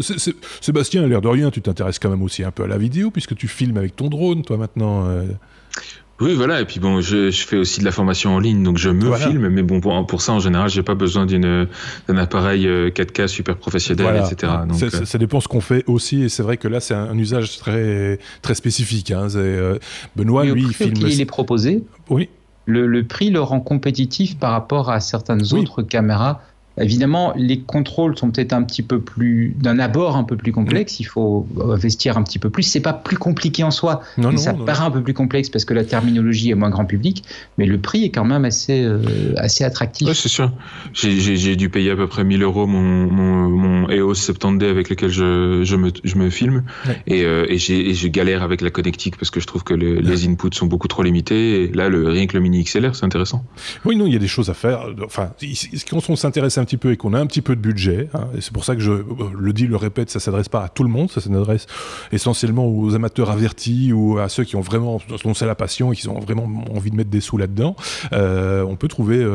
Sébastien, à l'air de rien, tu t'intéresses quand même aussi un peu à la vidéo, puisque tu filmes avec ton drone, toi, maintenant. Oui, voilà. Et puis bon, je fais aussi de la formation en ligne, donc je filme. Mais bon, pour ça, en général, j'ai pas besoin d'un appareil 4K super professionnel, etc. Donc, ça dépend ce qu'on fait aussi. Et c'est vrai que là, c'est un usage très, très spécifique. Benoît, lui, il filme. Il est proposé. Oui. Le prix le rend compétitif par rapport à certaines autres caméras. Évidemment, les contrôles sont peut-être d'un abord un peu plus complexe. Il faut investir un petit peu plus. C'est pas plus compliqué en soi, mais ça paraît un peu plus complexe parce que la terminologie est moins grand public. Mais le prix est quand même assez attractif. Oui, c'est sûr. J'ai dû payer à peu près 1 000 € mon EOS 70D avec lequel je me filme. Ouais. Et je galère avec la connectique parce que je trouve que les inputs sont beaucoup trop limités. Et là, rien que le mini XLR, c'est intéressant. Oui, non, il y a des choses à faire. Enfin, quand on s'intéresse un petit peu et qu'on a un petit peu de budget, et c'est pour ça que je le répète, ça s'adresse pas à tout le monde, ça s'adresse essentiellement aux amateurs avertis ou à ceux qui ont vraiment, dont c'est la passion et qui ont vraiment envie de mettre des sous là-dedans. On peut trouver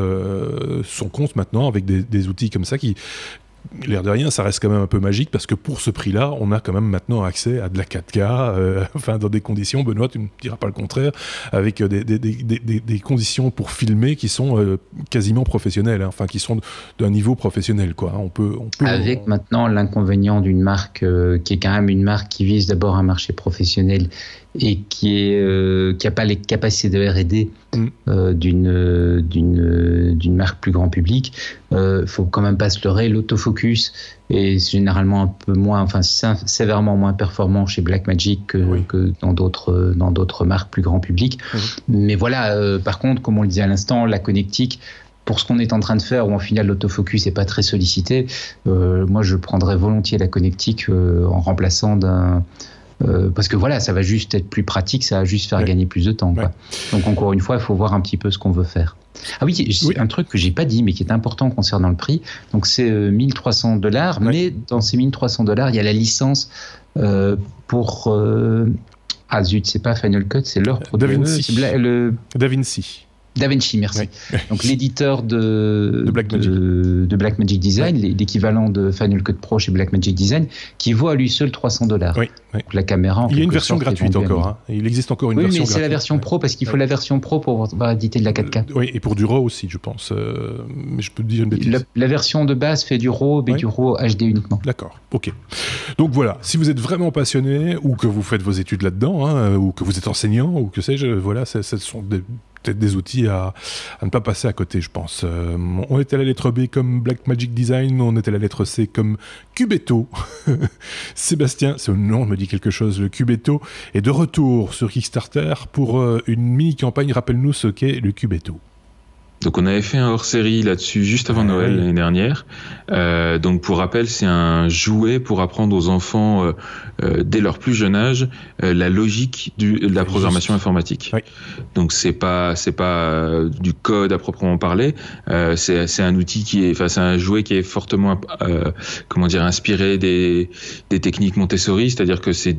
son compte maintenant avec des outils comme ça qui l'air de rien, ça reste quand même un peu magique parce que pour ce prix-là, on a quand même maintenant accès à de la 4K, enfin dans des conditions, Benoît, tu ne me diras pas le contraire, avec des conditions pour filmer qui sont quasiment professionnelles, hein, enfin qui sont d'un niveau professionnel, quoi. On peut avec maintenant l'inconvénient d'une marque qui est quand même une marque qui vise d'abord un marché professionnel et qui a pas les capacités de R&D d'une marque plus grand public. Faut quand même pas se leurrer, l'autofocus est généralement un peu moins, enfin sévèrement moins performant chez Blackmagic que dans d'autres marques plus grand public. Mais voilà, par contre, comme on le disait à l'instant, la connectique, pour ce qu'on est en train de faire, où en final l'autofocus n'est pas très sollicité, moi je prendrais volontiers la connectique en remplaçant parce que voilà, ça va juste être plus pratique, ça va juste faire gagner plus de temps, quoi. Donc encore une fois, il faut voir un petit peu ce qu'on veut faire. Ah oui, un truc que j'ai pas dit, mais qui est important concernant le prix. Donc c'est $1,300, mais dans ces $1,300, il y a la licence pour ah zut, c'est pas Final Cut, c'est leur produit. DaVinci, merci. Donc l'éditeur de Blackmagic Design, l'équivalent de Final Cut Pro chez Blackmagic Design, qui vaut à lui seul $300. Donc la caméra, il y a une version gratuite encore. Hein. Il existe encore une version gratuite. Oui, mais c'est la version Pro parce qu'il faut la version Pro pour pouvoir éditer de la 4K. Oui, et pour du RAW aussi, je pense. Mais je peux te dire une bêtise. La version de base fait du RAW, mais du RAW HD uniquement. D'accord, ok. Donc voilà, si vous êtes vraiment passionné ou que vous faites vos études là-dedans, hein, ou que vous êtes enseignant ou que sais-je, voilà, ce sont peut-être des outils à ne pas passer à côté, je pense. On est à la lettre B comme Blackmagic Design, on est à la lettre C comme Cubeto. Sébastien, ce nom me dit quelque chose, le Cubeto est de retour sur Kickstarter pour une mini-campagne. Rappelle-nous ce qu'est le Cubeto. Donc on avait fait un hors-série là-dessus juste avant Noël l'année dernière. Donc pour rappel, c'est un jouet pour apprendre aux enfants dès leur plus jeune âge la logique de la programmation informatique. Oui. Donc c'est pas du code à proprement parler. C'est un outil c'est un jouet qui est fortement inspiré des techniques Montessori, c'est-à-dire que c'est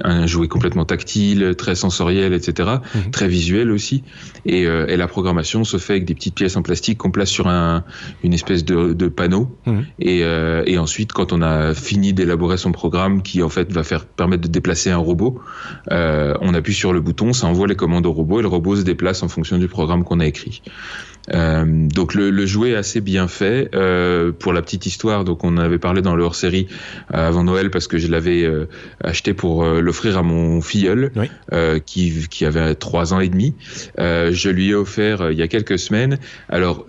un jouet complètement tactile, très sensoriel, etc., très visuel aussi. Et la programmation se fait avec des petites pièces en plastique qu'on place sur une espèce de panneau. Et ensuite, quand on a fini d'élaborer son programme qui en fait va permettre de déplacer un robot, on appuie sur le bouton, ça envoie les commandes au robot et le robot se déplace en fonction du programme qu'on a écrit. Donc le jouet est assez bien fait. Pour la petite histoire, donc on en avait parlé dans le hors-série avant Noël parce que je l'avais acheté pour l'offrir à mon filleul qui avait 3 ans et demi. Je lui ai offert il y a quelques semaines. Alors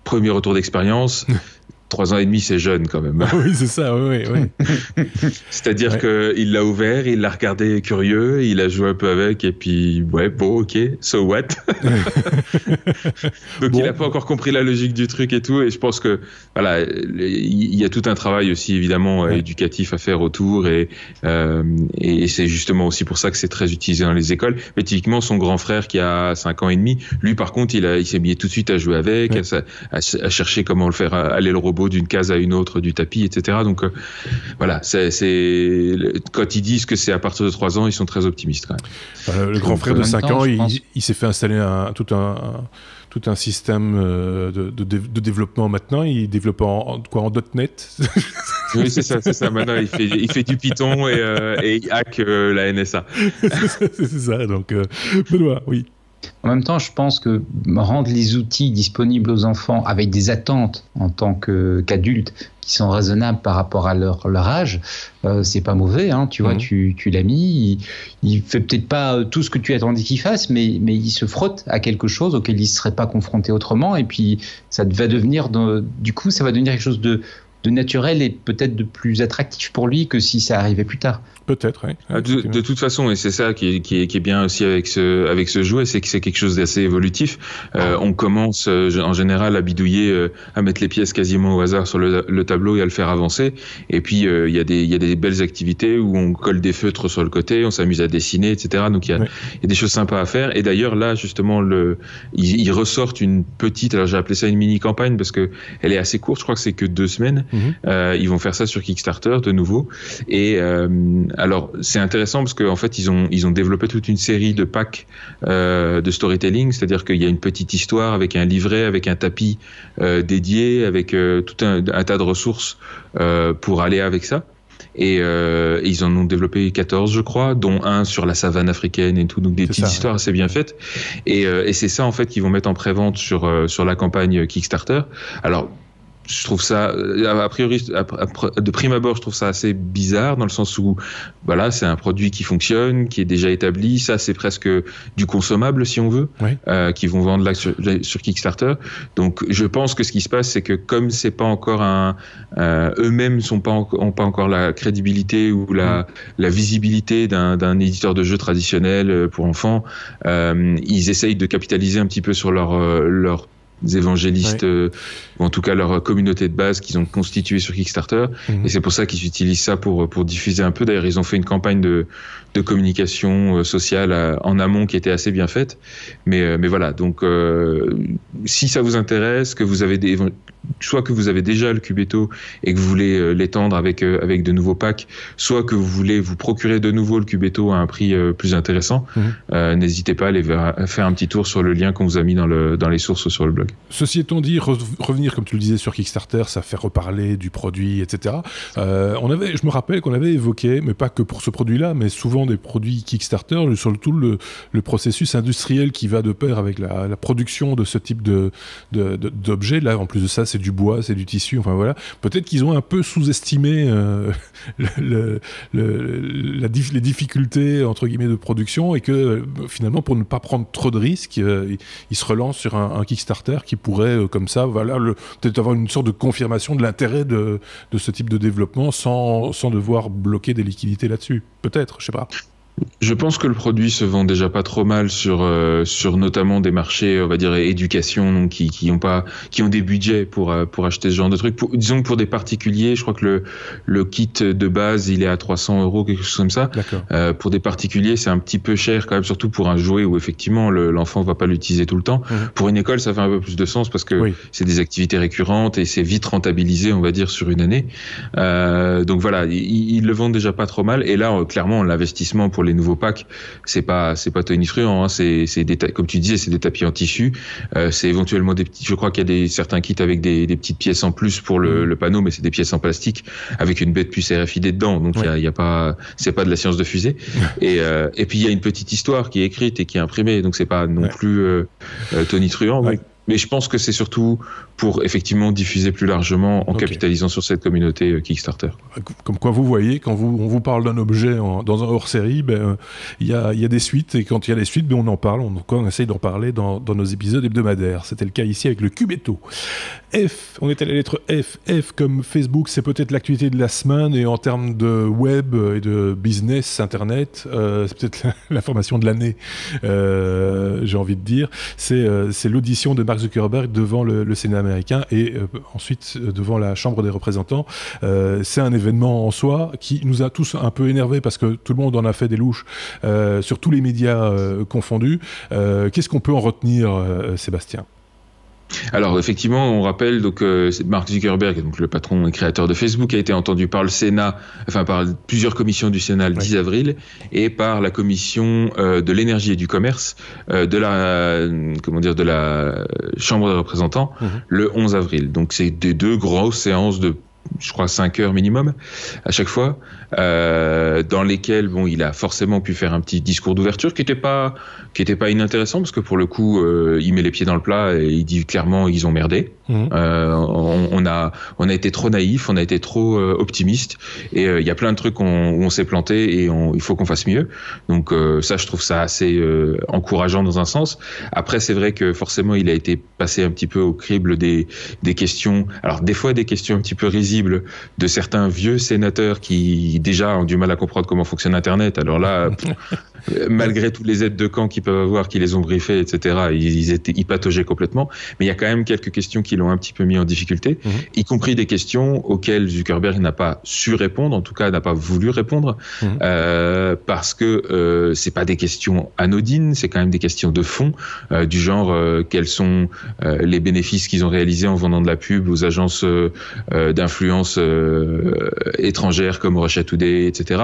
premier retour d'expérience. 3 ans et demi, c'est jeune quand même. Oui, c'est ça, oui. C'est-à-dire qu'il l'a ouvert, il l'a regardé curieux, il a joué un peu avec, et puis, ok, so what? Donc il n'a pas encore compris la logique du truc et tout, et je pense que, voilà, il y a tout un travail aussi, évidemment, éducatif à faire autour, et c'est justement aussi pour ça que c'est très utilisé dans les écoles. Mais typiquement, son grand frère qui a 5 ans et demi, lui, par contre, il s'est mis tout de suite à jouer avec, à chercher comment le faire aller le robot d'une case à une autre du tapis, etc. Donc voilà, quand ils disent que c'est à partir de 3 ans, ils sont très optimistes quand même. Le grand frère de 5 ans, il s'est fait installer tout un système de développement maintenant. Il développe en .NET. Oui, c'est ça. Maintenant, il fait du Python et il hack la NSA. c'est ça. Donc, Benoît, oui. En même temps, je pense que rendre les outils disponibles aux enfants avec des attentes en tant qu'adultes qui sont raisonnables par rapport à leur âge, c'est pas mauvais. Hein, tu vois, tu l'as mis. Il fait peut-être pas tout ce que tu attendais qu'il fasse, mais il se frotte à quelque chose auquel il serait pas confronté autrement. Et puis, ça va devenir, du coup, ça va devenir quelque chose de naturel et peut-être de plus attractif pour lui que si ça arrivait plus tard. Peut-être, oui. De toute façon, et c'est ça qui est bien aussi avec ce jouet, c'est que c'est quelque chose d'assez évolutif. On commence en général à bidouiller, à mettre les pièces quasiment au hasard sur le tableau et à le faire avancer. Et puis il y a des belles activités où on colle des feutres sur le côté, on s'amuse à dessiner, etc. Donc il y a des choses sympas à faire. Et d'ailleurs là, justement, ils ressortent une petite, alors j'ai appelé ça une mini campagne parce que elle est assez courte. Je crois que c'est que 2 semaines. Ils vont faire ça sur Kickstarter de nouveau. Et alors c'est intéressant parce qu'en fait ils ont développé toute une série de packs de storytelling, c'est-à-dire qu'il y a une petite histoire avec un livret, avec un tapis dédié, avec tout un tas de ressources pour aller avec ça. Et ils en ont développé 14, je crois, dont un sur la savane africaine et tout, donc des petites histoires assez bien faites. Et c'est ça en fait qu'ils vont mettre en pré-vente sur la campagne Kickstarter. Alors je trouve ça, a priori, de prime abord, je trouve ça assez bizarre dans le sens où, voilà, c'est un produit qui fonctionne, qui est déjà établi. Ça, c'est presque du consommable, si on veut, qu'ils vont vendre là sur Kickstarter. Donc, je pense que ce qui se passe, c'est que comme c'est pas encore eux-mêmes ont pas encore la crédibilité ou la visibilité d'un éditeur de jeux traditionnel pour enfants, ils essayent de capitaliser un petit peu sur leur évangélistes, ou en tout cas leur communauté de base qu'ils ont constituée sur Kickstarter, et c'est pour ça qu'ils utilisent ça pour diffuser un peu. D'ailleurs, ils ont fait une campagne de communication sociale en amont qui était assez bien faite, mais voilà, donc si ça vous intéresse, que vous avez soit que vous avez déjà le Cubetto et que vous voulez l'étendre avec de nouveaux packs, soit que vous voulez vous procurer de nouveau le Cubetto à un prix plus intéressant, n'hésitez pas à aller faire un petit tour sur le lien qu'on vous a mis dans les sources sur le blog. Ceci étant dit, revenir, comme tu le disais, sur Kickstarter, ça fait reparler du produit, etc. Je me rappelle qu'on avait évoqué, mais pas que pour ce produit-là, mais souvent des produits Kickstarter, surtout le processus industriel qui va de pair avec la production de ce type d'objets. Là, en plus de ça, c'est du bois, c'est du tissu, enfin voilà. Peut-être qu'ils ont un peu sous-estimé les difficultés, entre guillemets, de production, et que finalement, pour ne pas prendre trop de risques, ils se relancent sur un Kickstarter qui pourrait, comme ça, voilà, peut-être avoir une sorte de confirmation de l'intérêt de ce type de développement sans devoir bloquer des liquidités là-dessus. Peut-être, je sais pas. Je pense que le produit se vend déjà pas trop mal sur notamment des marchés, on va dire éducation, donc qui ont des budgets pour acheter ce genre de trucs. Disons que pour des particuliers, je crois que le kit de base il est à 300 €, quelque chose comme ça. Pour des particuliers, c'est un petit peu cher quand même, surtout pour un jouet où effectivement l'enfant va pas l'utiliser tout le temps. Pour une école, ça fait un peu plus de sens parce que c'est des activités récurrentes et c'est vite rentabilisé, on va dire, sur une année. Donc voilà, ils le vendent déjà pas trop mal. Et là, clairement, l'investissement pour les nouveaux packs, c'est pas tonitruant, hein. C'est comme tu disais, c'est des tapis en tissu, c'est éventuellement des petits, je crois qu'il y a certains kits avec des petites pièces en plus pour le panneau, mais c'est des pièces en plastique avec une bête puce RFID dedans, donc il y a pas, c'est pas de la science de fusée. Et puis il y a une petite histoire qui est écrite et qui est imprimée, donc c'est pas non plus tonitruant. Mais je pense que c'est surtout pour effectivement diffuser plus largement en capitalisant sur cette communauté Kickstarter. Comme quoi, vous voyez, quand on vous parle d'un objet dans un hors-série, il y a des suites, et quand il y a des suites, on en parle, on essaye d'en parler dans nos épisodes hebdomadaires. C'était le cas ici avec le Cubetto. F, on est à la lettre F. F comme Facebook, c'est peut-être l'actualité de la semaine, et en termes de web et de business, internet, c'est peut-être l'information de l'année, j'ai envie de dire. C'est l'audition de Mark Zuckerberg devant le Sénat américain et ensuite devant la Chambre des représentants. C'est un événement en soi qui nous a tous un peu énervés parce que tout le monde en a fait des louches sur tous les médias confondus. Qu'est-ce qu'on peut en retenir, Sébastien ? Alors effectivement, on rappelle donc Mark Zuckerberg, donc le patron et créateur de Facebook, a été entendu par le Sénat, enfin par plusieurs commissions du Sénat le 10 avril et par la commission de l'énergie et du commerce de la Chambre des représentants le 11 avril. Donc c'est des deux grosses séances de, je crois, 5 heures minimum à chaque fois, dans lesquelles il a forcément pu faire un petit discours d'ouverture qui était pas inintéressant, parce que pour le coup il met les pieds dans le plat et il dit clairement ils ont merdé. On a été trop naïf, on a été trop optimiste, et il y a plein de trucs où on s'est planté et il faut qu'on fasse mieux. Donc ça, je trouve ça assez encourageant dans un sens. Après, c'est vrai que forcément il a été passé un petit peu au crible des questions, alors des fois des questions un petit peu risibles de certains vieux sénateurs qui déjà ont du mal à comprendre comment fonctionne Internet. Alors là malgré tous les aides de camp qu'ils peuvent avoir, qui les ont briefés, etc., ils pataugeaient complètement. Mais il y a quand même quelques questions qui l'ont un petit peu mis en difficulté, y compris des questions auxquelles Zuckerberg n'a pas su répondre, en tout cas n'a pas voulu répondre, parce que c'est pas des questions anodines, c'est quand même des questions de fond, du genre quels sont les bénéfices qu'ils ont réalisés en vendant de la pub aux agences d'influence étrangères comme Russia Today, etc.,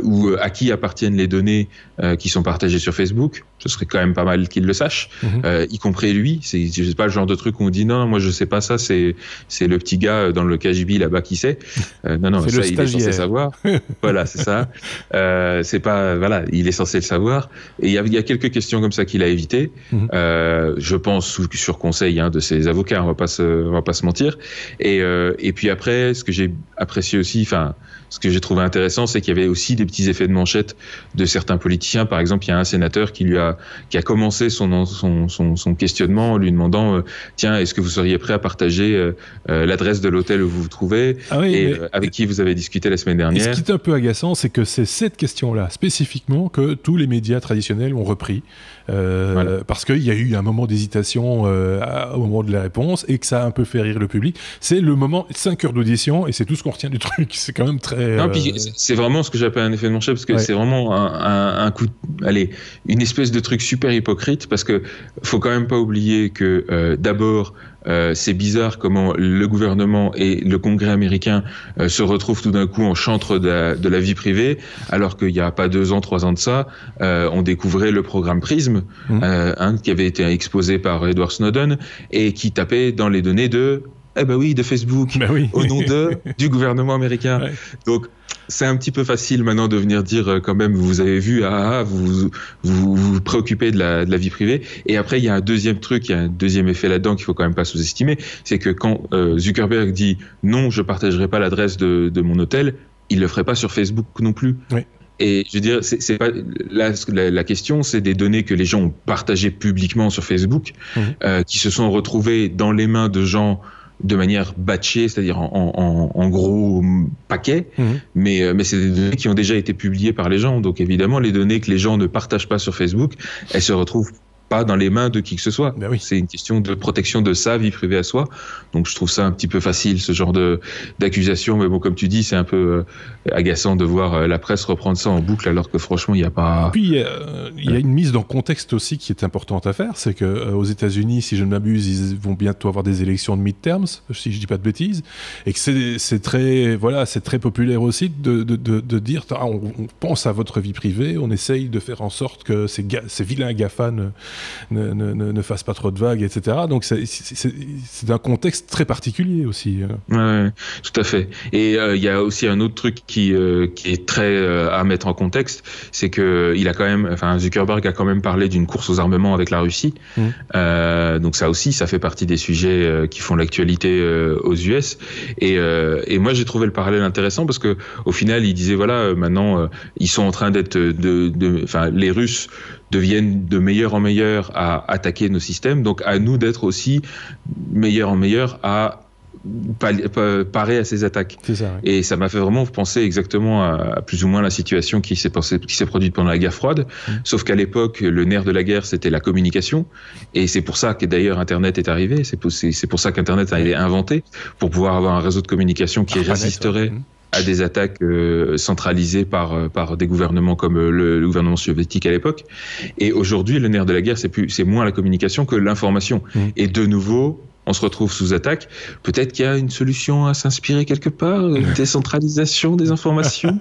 ou à qui appartiennent les données qui sont partagées sur Facebook. Ce serait quand même pas mal qu'il le sache, y compris lui. C'est pas le genre de truc où on dit non, moi je sais pas ça, c'est le petit gars dans le KGB là-bas qui sait. Non, ça il est censé savoir. Voilà, c'est ça. C'est pas, voilà, il est censé le savoir. Et il y a quelques questions comme ça qu'il a évitées. Je pense sur conseil de ses avocats, on va pas se mentir. Et puis après, ce que j'ai apprécié aussi, ce que j'ai trouvé intéressant, c'est qu'il y avait aussi des petits effets de manchette de certains politiciens. Par exemple, il y a un sénateur qui a commencé son questionnement en lui demandant tiens, est-ce que vous seriez prêt à partager l'adresse de l'hôtel où vous vous trouvez avec qui vous avez discuté la semaine dernière. Et ce qui est un peu agaçant, c'est que c'est cette question-là spécifiquement que tous les médias traditionnels ont repris. Parce qu'il y a eu un moment d'hésitation au moment de la réponse et que ça a un peu fait rire le public. C'est le moment 5 heures d'audition et c'est tout ce qu'on retient du truc. C'est quand même très... Non, puis c'est vraiment ce que j'appelle un effet de manchette parce que c'est vraiment un coup une espèce de truc super hypocrite parce que faut quand même pas oublier que d'abord c'est bizarre comment le gouvernement et le Congrès américain se retrouvent tout d'un coup en chantre de la vie privée, alors qu'il n'y a pas 2 ans, 3 ans de ça, on découvrait le programme PRISM, qui avait été exposé par Edward Snowden et qui tapait dans les données de Facebook, au nom du gouvernement américain. Donc, c'est un petit peu facile maintenant de venir dire quand même, vous avez vu, vous préoccupez de la vie privée. Et après, il y a un deuxième truc, il y a un deuxième effet là-dedans qu'il faut quand même pas sous-estimer, c'est que quand Zuckerberg dit non, je partagerai pas l'adresse de mon hôtel, il le ferait pas sur Facebook non plus. Et je veux dire, c'est pas la question, c'est des données que les gens ont partagées publiquement sur Facebook, qui se sont retrouvées dans les mains de gens de manière batchée, c'est-à-dire en gros paquets, mais c'est des données qui ont déjà été publiées par les gens. Donc évidemment, les données que les gens ne partagent pas sur Facebook, elles se retrouvent pas dans les mains de qui que ce soit. C'est une question de protection de sa vie privée à soi. Donc je trouve ça un petit peu facile, ce genre d'accusation. Mais bon, comme tu dis, c'est un peu agaçant de voir la presse reprendre ça en boucle alors que franchement, il n'y a pas... Puis il y a une mise dans contexte aussi qui est importante à faire. C'est qu'aux États-Unis, si je ne m'abuse, ils vont bientôt avoir des élections de midterms, si je dis pas de bêtises, et que c'est très populaire aussi de dire on pense à votre vie privée, on essaye de faire en sorte que ces vilains GAFA ne fasse pas trop de vagues, etc. Donc c'est un contexte très particulier aussi. Ouais, tout à fait. Et il y a aussi un autre truc qui est très à mettre en contexte, c'est que Zuckerberg a quand même parlé d'une course aux armements avec la Russie. Donc ça aussi, ça fait partie des sujets qui font l'actualité aux US. Et moi, j'ai trouvé le parallèle intéressant parce que au final, il disait maintenant ils sont en train d'être les Russes deviennent de meilleur en meilleur à attaquer nos systèmes, donc à nous d'être aussi meilleur en meilleur à parer à ces attaques. C'est ça, Et ça m'a fait vraiment penser exactement à plus ou moins la situation qui s'est produite pendant la guerre froide, sauf qu'à l'époque, le nerf de la guerre, c'était la communication, et c'est pour ça que d'ailleurs Internet est arrivé, c'est pour ça qu'Internet a été inventé, pour pouvoir avoir un réseau de communication qui résisterait à des attaques centralisées par des gouvernements comme le gouvernement soviétique à l'époque. Et aujourd'hui, le nerf de la guerre, c'est moins la communication que l'information. Et de nouveau, on se retrouve sous attaque. Peut-être qu'il y a une solution à s'inspirer quelque part, décentralisation des informations.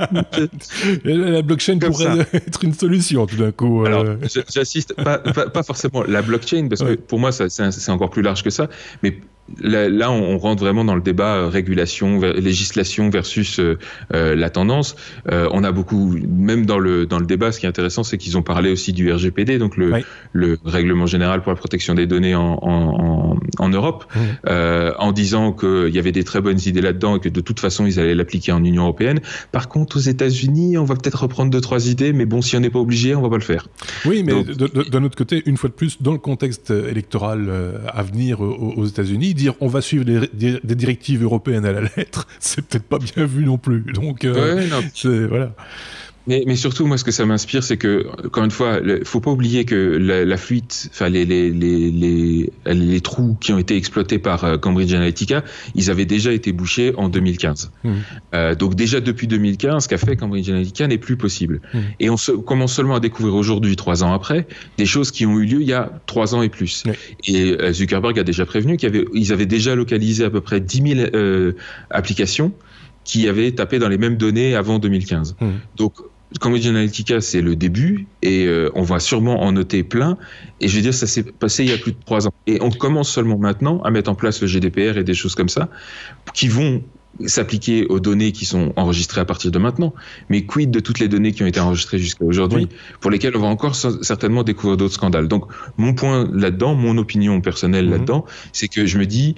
La blockchain pourrait être une solution tout d'un coup. Alors, j'assiste, pas forcément la blockchain, parce que pour moi, c'est encore plus large que ça, mais là, on rentre vraiment dans le débat régulation, législation versus la tendance. On a beaucoup, même dans le débat, ce qui est intéressant, c'est qu'ils ont parlé aussi du RGPD, donc le règlement général pour la protection des données en Europe, en disant qu'il y avait des très bonnes idées là-dedans et que de toute façon, ils allaient l'appliquer en Union européenne. Par contre, aux États-Unis, on va peut-être reprendre 2-3 idées, mais bon, si on n'est pas obligé, on va pas le faire. Oui, mais d'un autre côté, une fois de plus, dans le contexte électoral à venir aux États-Unis, dire on va suivre des directives européennes à la lettre, c'est peut-être pas bien vu non plus. Donc, voilà. Mais surtout, moi, ce que ça m'inspire, c'est que, encore une fois, faut pas oublier que la fuite, enfin les trous qui ont été exploités par Cambridge Analytica, ils avaient déjà été bouchés en 2015. Donc déjà depuis 2015, ce qu'a fait Cambridge Analytica n'est plus possible. Et on commence seulement à découvrir aujourd'hui, 3 ans après, des choses qui ont eu lieu il y a 3 ans et plus. Et Zuckerberg a déjà prévenu qu'ils avaient déjà localisé à peu près 10 000 applications qui avaient tapé dans les mêmes données avant 2015. Donc Cambridge Analytica, c'est le début et on va sûrement en noter plein. Et je veux dire, ça s'est passé il y a plus de 3 ans. Et on commence seulement maintenant à mettre en place le GDPR et des choses comme ça qui vont s'appliquer aux données qui sont enregistrées à partir de maintenant. Mais quid de toutes les données qui ont été enregistrées jusqu'à aujourd'hui, pour lesquelles on va encore certainement découvrir d'autres scandales. Donc mon point là-dedans, mon opinion personnelle là-dedans, c'est que je me dis,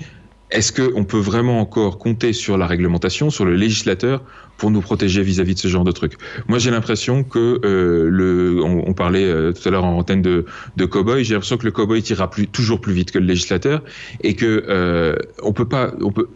est-ce qu'on peut vraiment encore compter sur la réglementation, sur le législateur pour nous protéger vis-à-vis de ce genre de trucs? Moi, j'ai l'impression que on parlait tout à l'heure en antenne de cow-boy. J'ai l'impression que le cow-boy tirera toujours plus vite que le législateur et que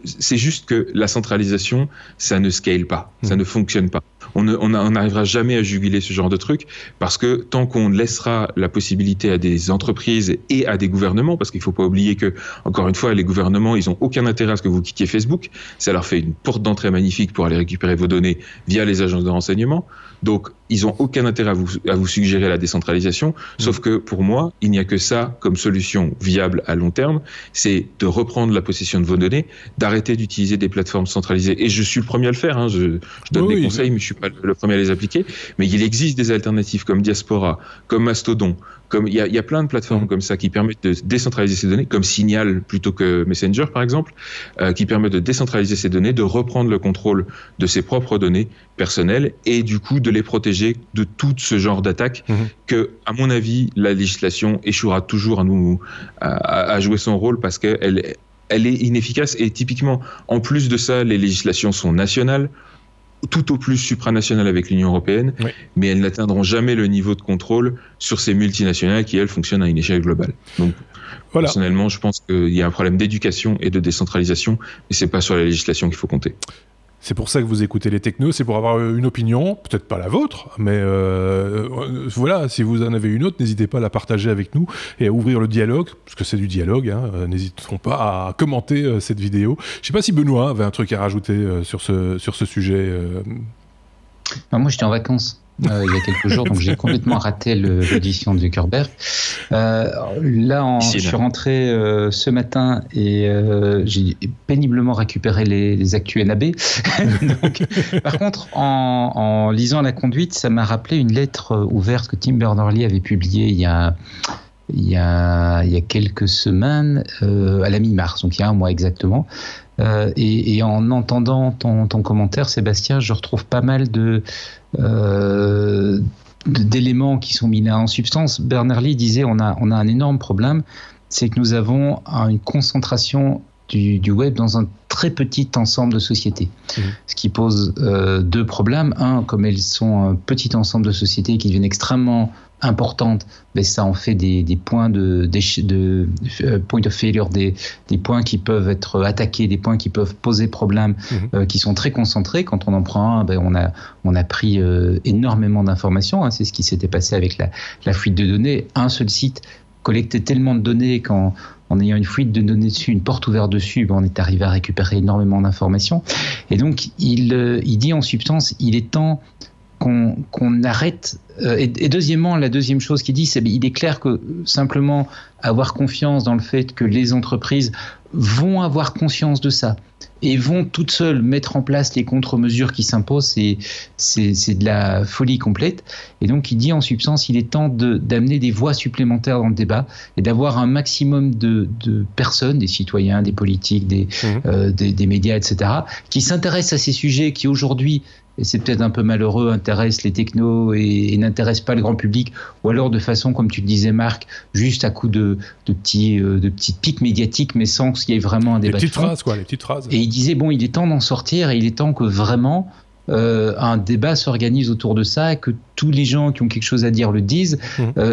c'est juste que la centralisation, ça ne scale pas, ça ne fonctionne pas. On n'arrivera jamais à juguler ce genre de truc parce que tant qu'on laissera la possibilité à des entreprises et à des gouvernements, parce qu'il faut pas oublier que, encore une fois, les gouvernements, ils ont aucun intérêt à ce que vous quittiez Facebook. Ça leur fait une porte d'entrée magnifique pour aller récupérer vos données via les agences de renseignement. Donc, ils ont aucun intérêt à vous suggérer la décentralisation. Sauf que pour moi, il n'y a que ça comme solution viable à long terme. C'est de reprendre la possession de vos données, d'arrêter d'utiliser des plateformes centralisées. Et je suis le premier à le faire. Je donne des conseils, mais je suis pas le premier à les appliquer. Mais il existe des alternatives comme Diaspora, comme Mastodon, il y a plein de plateformes comme ça qui permettent de décentraliser ces données, comme Signal plutôt que Messenger par exemple, qui permettent de décentraliser ces données, de reprendre le contrôle de ses propres données personnelles et du coup de les protéger de tout ce genre d'attaques que, à mon avis, la législation échouera toujours à jouer son rôle parce qu'elle est inefficace. Et typiquement, en plus de ça, les législations sont nationales, tout au plus supranationales avec l'Union européenne, mais elles n'atteindront jamais le niveau de contrôle sur ces multinationales qui, elles, fonctionnent à une échelle globale. Donc, personnellement, je pense qu'il y a un problème d'éducation et de décentralisation, mais c'est pas sur la législation qu'il faut compter. C'est pour ça que vous écoutez les technos, c'est pour avoir une opinion, peut-être pas la vôtre, mais voilà, si vous en avez une autre, n'hésitez pas à la partager avec nous et à ouvrir le dialogue, parce que c'est du dialogue, n'hésiteront pas à commenter cette vidéo. Je sais pas si Benoît avait un truc à rajouter sur ce sujet. Alors moi j'étais en vacances il y a quelques jours, donc j'ai complètement raté l'audition de Zuckerberg. Je suis rentré ce matin et j'ai péniblement récupéré les actus NAB. Donc, par contre, en lisant la conduite, ça m'a rappelé une lettre ouverte que Tim Berners-Lee avait publiée il y a quelques semaines, à la mi-mars, donc il y a un mois exactement. Et en entendant ton commentaire, Sébastien, je retrouve pas mal d'éléments qui sont mis là en substance. Berners-Lee disait on a un énorme problème, c'est que nous avons une concentration du web dans un très petit ensemble de sociétés. Ce qui pose 2 problèmes. Un, comme elles sont un petit ensemble de sociétés qui deviennent extrêmement importantes, ben ça en fait des points de point of failure, des points qui peuvent être attaqués, des points qui peuvent poser problème, qui sont très concentrés. Quand on en prend un, ben on a pris énormément d'informations. C'est ce qui s'était passé avec la fuite de données. Un seul site collectait tellement de données qu'en ayant une fuite de données dessus, une porte ouverte dessus, on est arrivé à récupérer énormément d'informations. Et donc, il dit en substance, il est temps qu'on arrête. Et deuxièmement, la deuxième chose qu'il dit, c'est qu'il est clair que simplement avoir confiance dans le fait que les entreprises vont avoir conscience de ça et vont toutes seules mettre en place les contre-mesures qui s'imposent, c'est de la folie complète. Et donc il dit en substance, il est temps d'amener des voix supplémentaires dans le débat et d'avoir un maximum de personnes, des citoyens, des politiques, des médias, etc., qui s'intéressent à ces sujets qui aujourd'hui, et c'est peut-être un peu malheureux, intéressent les technos et n'intéressent pas le grand public, ou alors de façon, comme tu le disais Marc, juste à coup de petites piques médiatiques, mais sans qu'il y ait vraiment un débat. Les petites phrases. Et il disait, bon, il est temps d'en sortir, et il est temps que vraiment un débat s'organise autour de ça, que tous les gens qui ont quelque chose à dire le disent,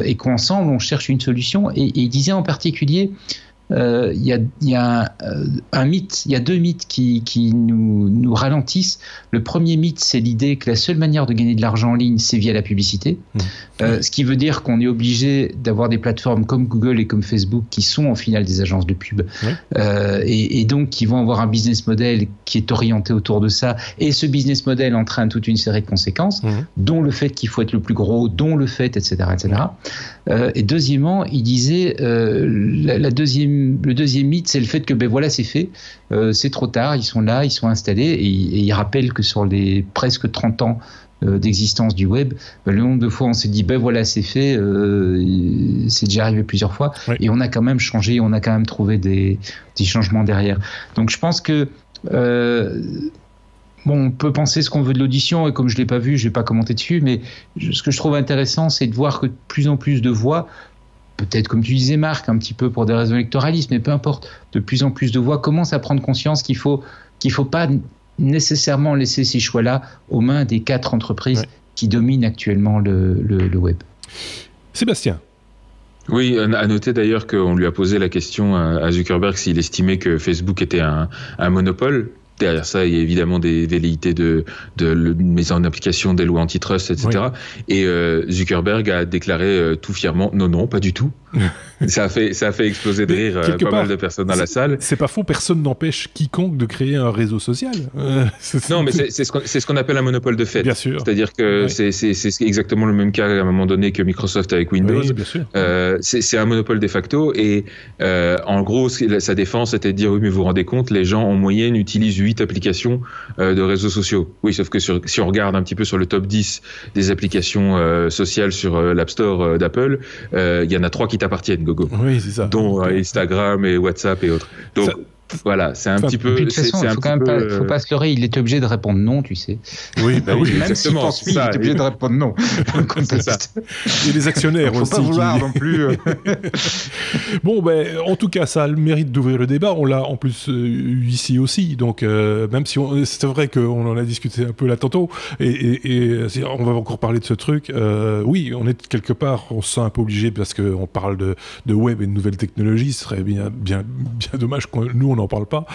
et qu'ensemble on cherche une solution. Et il disait en particulier, il y a un mythe, il y a deux mythes qui nous ralentissent. Le premier mythe, c'est l'idée que la seule manière de gagner de l'argent en ligne, c'est via la publicité. Ce qui veut dire qu'on est obligé d'avoir des plateformes comme Google et comme Facebook qui sont au final des agences de pub et donc qui vont avoir un business model qui est orienté autour de ça. Et ce business model entraîne toute une série de conséquences, dont le fait qu'il faut être le plus gros, dont le fait, etc. Et deuxièmement, il disait le deuxième mythe, c'est le fait que voilà, c'est fait, c'est trop tard, ils sont là, ils sont installés, et il rappelle que sur les presque 30 ans d'existence du web, le nombre de fois on s'est dit voilà, c'est fait, c'est déjà arrivé plusieurs fois, et on a quand même changé, on a quand même trouvé des changements derrière. Donc je pense que on peut penser ce qu'on veut de l'audition, et comme je ne l'ai pas vu, je ne vais pas commenter dessus, mais ce que je trouve intéressant, c'est de voir que de plus en plus de voix, peut-être comme tu disais Marc, un petit peu pour des raisons électoralistes, mais peu importe, de plus en plus de voix commencent à prendre conscience qu'il faut pas nécessairement laisser ces choix-là aux mains des 4 entreprises qui dominent actuellement le web. Sébastien. Oui, à noter d'ailleurs qu'on lui a posé la question à Zuckerberg s'il estimait que Facebook était un monopole. Derrière ça, il y a évidemment des velléités de mise en application des lois antitrust, etc. Et Zuckerberg a déclaré tout fièrement non, pas du tout. Ça a fait exploser de rire pas mal de personnes dans la salle. C'est pas faux, personne n'empêche quiconque de créer un réseau social. Non, mais c'est ce qu'on appelle un monopole de fait. Bien sûr. C'est-à-dire que c'est exactement le même cas à un moment donné que Microsoft avec Windows. Oui, bien sûr. C'est un monopole de facto, et en gros, sa défense était de dire oui, mais vous vous rendez compte, les gens en moyenne utilisent 8 applications de réseaux sociaux. Oui, sauf que si on regarde un petit peu sur le top 10 des applications sociales sur l'App Store d'Apple, il y en a 3 qui t'appartiennent, Gogo. Oui, c'est ça. Dont Instagram et WhatsApp et autres. Donc, voilà, c'est un petit peu. De toute façon, il faut pas se leurrer, il est obligé de répondre non, tu sais. Oui, oui, même s'il pense oui, il est obligé de répondre non. C'est ça. Et les actionnaires aussi. Faut pas vouloir non plus. Bon, en tout cas, ça a le mérite d'ouvrir le débat. On l'a en plus eu ici aussi. Donc, même si c'est vrai qu'on en a discuté un peu là tantôt, et on va encore parler de ce truc. Oui, on est quelque part, on se sent un peu obligé parce qu'on parle de web et de nouvelles technologies. Ce serait bien dommage que nous on n'en parle pas.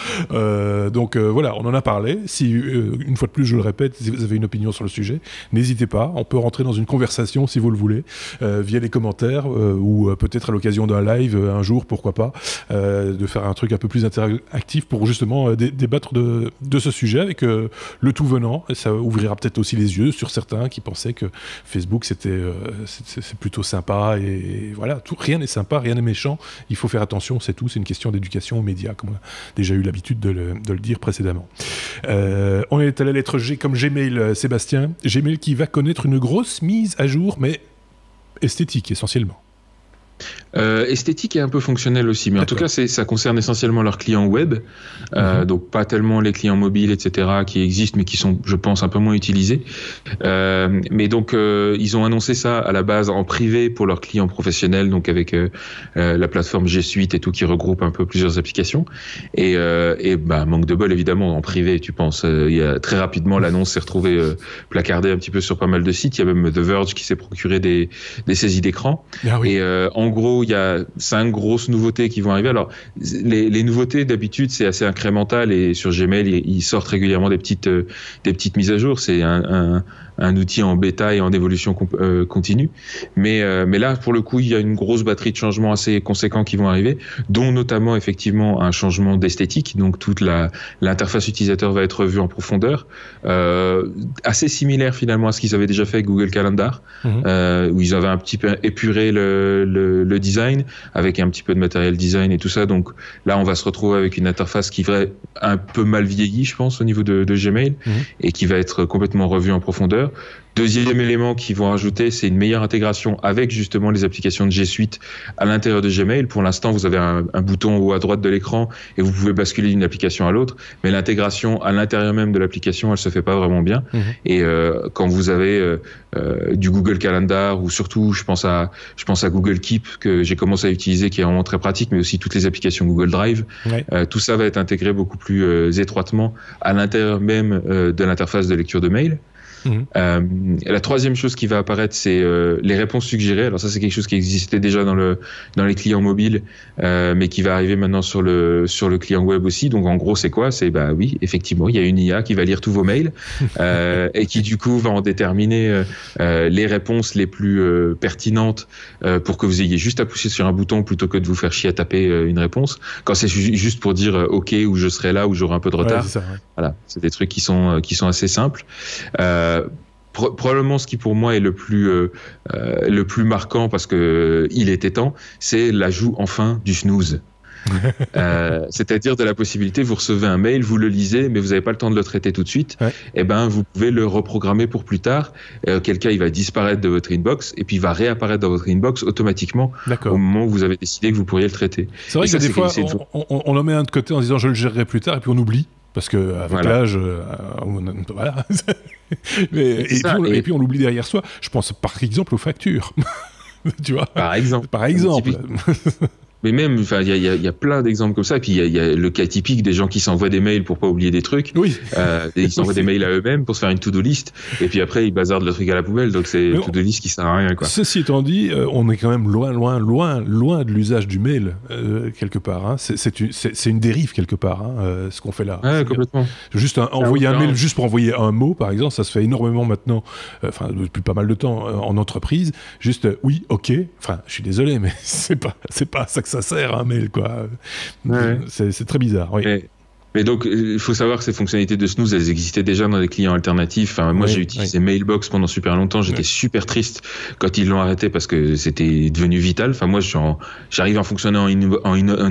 Donc voilà, on en a parlé. Si une fois de plus, je le répète, si vous avez une opinion sur le sujet, n'hésitez pas. On peut rentrer dans une conversation si vous le voulez, via les commentaires ou peut-être à l'occasion d'un live un jour, pourquoi pas, de faire un truc un peu plus interactif pour justement débattre de ce sujet avec le tout venant. Et ça ouvrira peut-être aussi les yeux sur certains qui pensaient que Facebook c'est plutôt sympa, et voilà, rien n'est sympa, rien n'est méchant. Il faut faire attention, c'est tout. C'est une question d'éducation aux médias, comme on a déjà eu l'habitude de le dire précédemment. On est à la lettre G comme Gmail, Sébastien. Gmail qui va connaître une grosse mise à jour, mais esthétique essentiellement. Esthétique et un peu fonctionnel aussi, mais en tout cas ça concerne essentiellement leurs clients web, donc pas tellement les clients mobiles, etc., qui existent mais qui sont, je pense, un peu moins utilisés. Mais donc ils ont annoncé ça à la base en privé pour leurs clients professionnels, donc avec la plateforme G Suite et tout, qui regroupe un peu plusieurs applications. Et manque de bol, évidemment, en privé, tu penses, il y a très rapidement l'annonce s'est retrouvée placardée un petit peu sur pas mal de sites. Il y a même The Verge qui s'est procuré des saisies d'écran. Ah oui. Et en gros, il y a 5 grosses nouveautés qui vont arriver. Alors, les nouveautés, d'habitude, c'est assez incrémental, et sur Gmail, ils sortent régulièrement des petites mises à jour. C'est un outil en bêta et en évolution continue. Mais là, pour le coup, il y a une grosse batterie de changements assez conséquents qui vont arriver, dont notamment, effectivement, un changement d'esthétique. Donc, toute l'interface utilisateur va être revue en profondeur. Assez similaire, finalement, à ce qu'ils avaient déjà fait avec Google Calendar, où ils avaient un petit peu épuré le design, avec un petit peu de matériel design et tout ça. Donc là, on va se retrouver avec une interface qui va un peu mal vieillie, je pense, au niveau de Gmail, et qui va être complètement revue en profondeur. Deuxième élément qu'ils vont rajouter, c'est une meilleure intégration avec justement les applications de G Suite à l'intérieur de Gmail. Pour l'instant, vous avez un bouton haut à droite de l'écran et vous pouvez basculer d'une application à l'autre, mais l'intégration à l'intérieur même de l'application, elle se fait pas vraiment bien. Et quand vous avez du Google Calendar, ou surtout, je pense à Google Keep, que j'ai commencé à utiliser, qui est vraiment très pratique, mais aussi toutes les applications Google Drive, tout ça va être intégré beaucoup plus étroitement à l'intérieur même de l'interface de lecture de mail. La troisième chose qui va apparaître, c'est les réponses suggérées. Alors ça, c'est quelque chose qui existait déjà dans les clients mobiles, mais qui va arriver maintenant sur le client web aussi. Donc en gros, c'est quoi? C'est oui, effectivement, il y a une IA qui va lire tous vos mails et qui du coup va en déterminer les réponses les plus pertinentes pour que vous ayez juste à pousser sur un bouton plutôt que de vous faire chier à taper une réponse. Quand c'est juste pour dire OK, ou je serai là, ou j'aurai un peu de retard. C'est ça, Voilà, c'est des trucs qui sont assez simples. Probablement ce qui pour moi est le plus marquant, parce que il était temps, c'est l'ajout enfin du snooze. C'est-à-dire de la possibilité, vous recevez un mail, vous le lisez, mais vous n'avez pas le temps de le traiter tout de suite. Et vous pouvez le reprogrammer pour plus tard. Quelqu'un, il va disparaître de votre inbox et puis il va réapparaître dans votre inbox automatiquement au moment où vous avez décidé que vous pourriez le traiter. C'est vrai que des fois, on le met un de côté en disant je le gérerai plus tard, et puis on oublie. Parce que avec l'âge, voilà. Et puis on l'oublie derrière soi. Je pense par exemple aux factures. Tu vois. Par exemple. Mais même, il y a plein d'exemples comme ça. Et puis il y a le cas typique des gens qui s'envoient des mails pour pas oublier des trucs. Oui. Ils s'envoient des mails à eux-mêmes pour se faire une to-do list. Et puis après, ils bazardent le truc à la poubelle. Donc c'est une to-do list qui sert à rien, quoi. Ceci étant dit, on est quand même loin de l'usage du mail quelque part. Hein. C'est une dérive quelque part, ce qu'on fait là. Ouais, complètement. Juste envoyer un mail juste pour envoyer un mot, par exemple, ça se fait énormément maintenant, depuis pas mal de temps en entreprise. Juste oui, ok. Enfin, je suis désolé, mais c'est pas ça que ça sert un mail, quoi. C'est très bizarre. Oui. Mais donc, il faut savoir que ces fonctionnalités de snooze, elles existaient déjà dans des clients alternatifs. Enfin, moi, j'ai utilisé Mailbox pendant super longtemps. J'étais super triste quand ils l'ont arrêté parce que c'était devenu vital. Enfin, moi, j'arrive à fonctionner en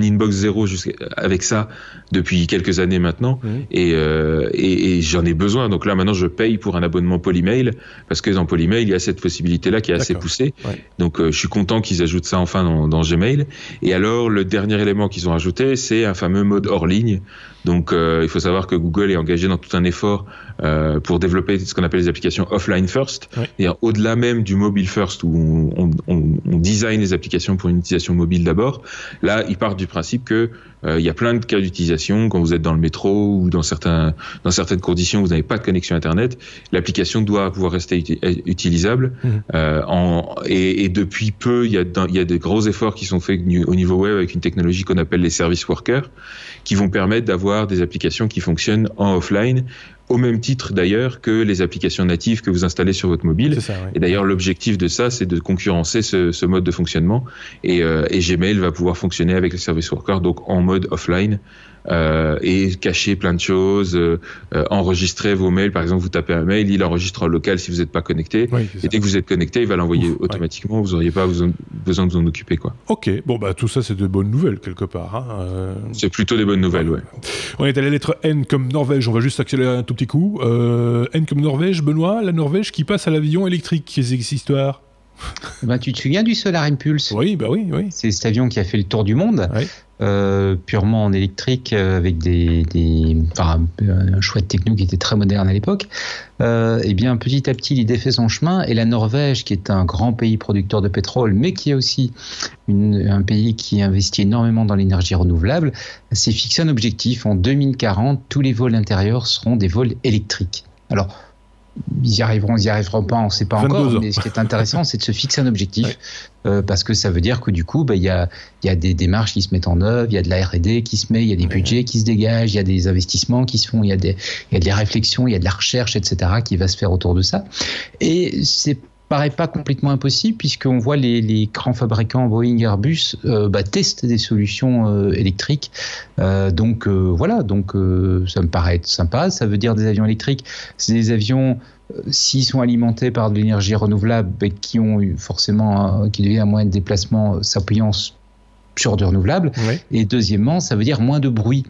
inbox 0 avec ça depuis quelques années maintenant. Et j'en ai besoin. Donc là, maintenant, je paye pour un abonnement Polymail parce que dans Polymail, il y a cette possibilité-là qui est assez poussée. Donc, je suis content qu'ils ajoutent ça enfin dans Gmail. Et alors, le dernier élément qu'ils ont ajouté, c'est un fameux mode hors ligne. Donc, il faut savoir que Google est engagé dans tout un effort pour développer ce qu'on appelle les applications offline first, et au-delà même du mobile first où on design les applications pour une utilisation mobile d'abord. Là, ils partent du principe que il y a plein de cas d'utilisation quand vous êtes dans le métro ou dans certaines conditions où vous n'avez pas de connexion Internet, l'application doit pouvoir rester utilisable. Et depuis peu, il y a des gros efforts qui sont faits au niveau web avec une technologie qu'on appelle les service workers, qui vont permettre d'avoir des applications qui fonctionnent en offline, au même titre d'ailleurs que les applications natives que vous installez sur votre mobile. Ça, Et d'ailleurs, l'objectif de ça, c'est de concurrencer ce mode de fonctionnement. Et Gmail va pouvoir fonctionner avec les service workers, donc en mode offline, et cacher plein de choses, enregistrer vos mails. Par exemple, vous tapez un mail, il enregistre en local si vous n'êtes pas connecté. Et dès que vous êtes connecté, il va l'envoyer automatiquement. Vous n'auriez pas besoin de vous en occuper, quoi. Ok, bon tout ça c'est de bonnes nouvelles quelque part. C'est plutôt des bonnes nouvelles, ouais. On est à la lettre N comme Norvège. On va juste accélérer un tout petit coup. N comme Norvège, Benoît, la Norvège qui passe à l'avion électrique. Qu'est-ce que cette histoire? Tu te souviens du Solar Impulse? Oui. C'est cet avion qui a fait le tour du monde. Purement en électrique, avec un choix de techno qui était très moderne à l'époque. Et bien petit à petit l'idée fait son chemin, et la Norvège, qui est un grand pays producteur de pétrole mais qui est aussi un pays qui investit énormément dans l'énergie renouvelable, s'est fixé un objectif: en 2040 tous les vols intérieurs seront des vols électriques. Alors ils y arriveront pas, on ne sait pas encore, mais ce qui est intéressant, c'est de se fixer un objectif, parce que ça veut dire que du coup, il y a des démarches qui se mettent en œuvre, il y a de la R&D qui se met, il y a des budgets qui se dégagent, il y a des investissements qui se font, il y a des réflexions, il y a de la recherche, etc., qui va se faire autour de ça. Et c'est paraît pas complètement impossible, puisqu'on voit les grands fabricants Boeing et Airbus testent des solutions électriques. Donc ça me paraît être sympa. Ça veut dire des avions électriques. C'est des avions, s'ils sont alimentés par de l'énergie renouvelable, qui ont forcément qui devient un moyen de déplacement s'appuyant sur du renouvelable. Et deuxièmement, ça veut dire moins de bruit.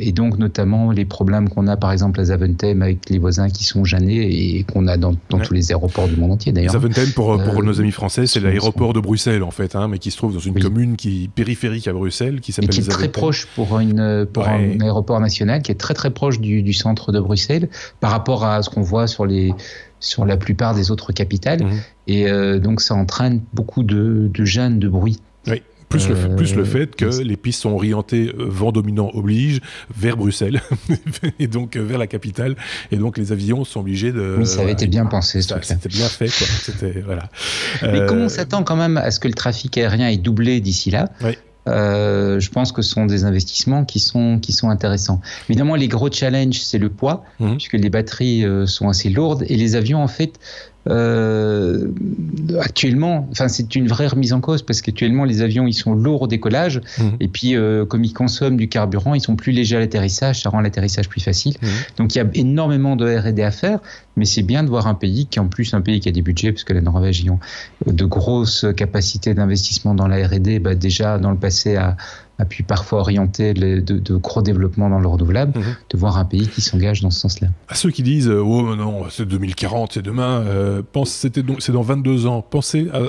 Et donc notamment les problèmes qu'on a par exemple à Zaventem avec les voisins qui sont gênés, et qu'on a dans tous les aéroports du monde entier d'ailleurs. Zaventem, pour nos amis français, c'est l'aéroport de Bruxelles en fait, mais qui se trouve dans une commune périphérique à Bruxelles, qui s'appelle Zaventem. Et qui est très proche pour un aéroport national, qui est très très proche du centre de Bruxelles par rapport à ce qu'on voit sur la plupart des autres capitales. Et donc ça entraîne beaucoup de gêne, de bruit. Plus le fait que les pistes sont orientées, vent dominant oblige, vers Bruxelles, et donc vers la capitale, et donc les avions sont obligés de... Oui, ça avait été bien pensé, c'était bien fait, quoi. C'était, voilà. Mais comme on s'attend quand même à ce que le trafic aérien ait doublé d'ici là, oui. Je pense que ce sont des investissements qui sont intéressants. Évidemment, les gros challenges, c'est le poids, puisque les batteries sont assez lourdes, et les avions, en fait, actuellement, enfin, c'est une vraie remise en cause, parce qu'actuellement, les avions, ils sont lourds au décollage, et puis, comme ils consomment du carburant, ils sont plus légers à l'atterrissage, ça rend l'atterrissage plus facile. Donc, il y a énormément de R&D à faire, mais c'est bien de voir un pays qui, en plus, un pays qui a des budgets, parce que la Norvège, ils ont de grosses capacités d'investissement dans la R&D, déjà, dans le passé, a pu parfois orienter de gros développements dans le renouvelable, de voir un pays qui s'engage dans ce sens-là. À ceux qui disent « Oh non, c'est 2040, c'est demain c'est dans 22 ans. Pensez à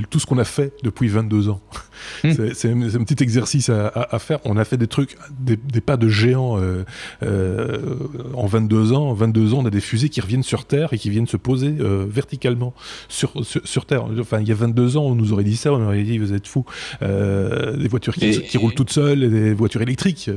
tout ce qu'on a fait depuis 22 ans. C'est un petit exercice à faire. On a fait des trucs, des pas de géants en 22 ans. En 22 ans, on a des fusées qui reviennent sur Terre et qui viennent se poser verticalement sur Terre. Enfin, il y a 22 ans, on nous aurait dit ça, on aurait dit « Vous êtes fous ». Des voitures qui roulent toutes seules, et des voitures électriques,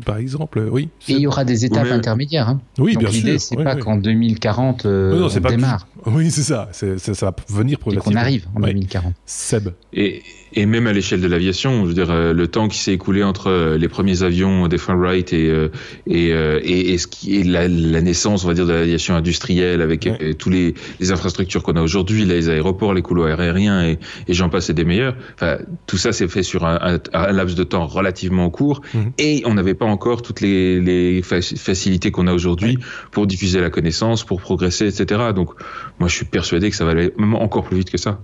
par exemple. Oui. Et il y aura des étapes intermédiaires. Hein. Oui, donc bien l'idée, sûr. c'est pas qu'en 2040, on démarre. Oui, c'est ça. Ça va venir progressivement. Et qu'on arrive en 2040. Seb. Et même à l'échelle de l'aviation, je veux dire, le temps qui s'est écoulé entre les premiers avions des frères Wright et ce qui est la naissance, on va dire, de l'aviation industrielle avec tous les infrastructures qu'on a aujourd'hui, les aéroports, les couloirs aériens et j'en passe et des meilleurs. Enfin, tout ça s'est fait sur un laps de temps relativement court et on n'avait pas encore toutes les facilités qu'on a aujourd'hui pour diffuser la connaissance, pour progresser, etc. Donc, moi, je suis persuadé que ça va aller même encore plus vite que ça.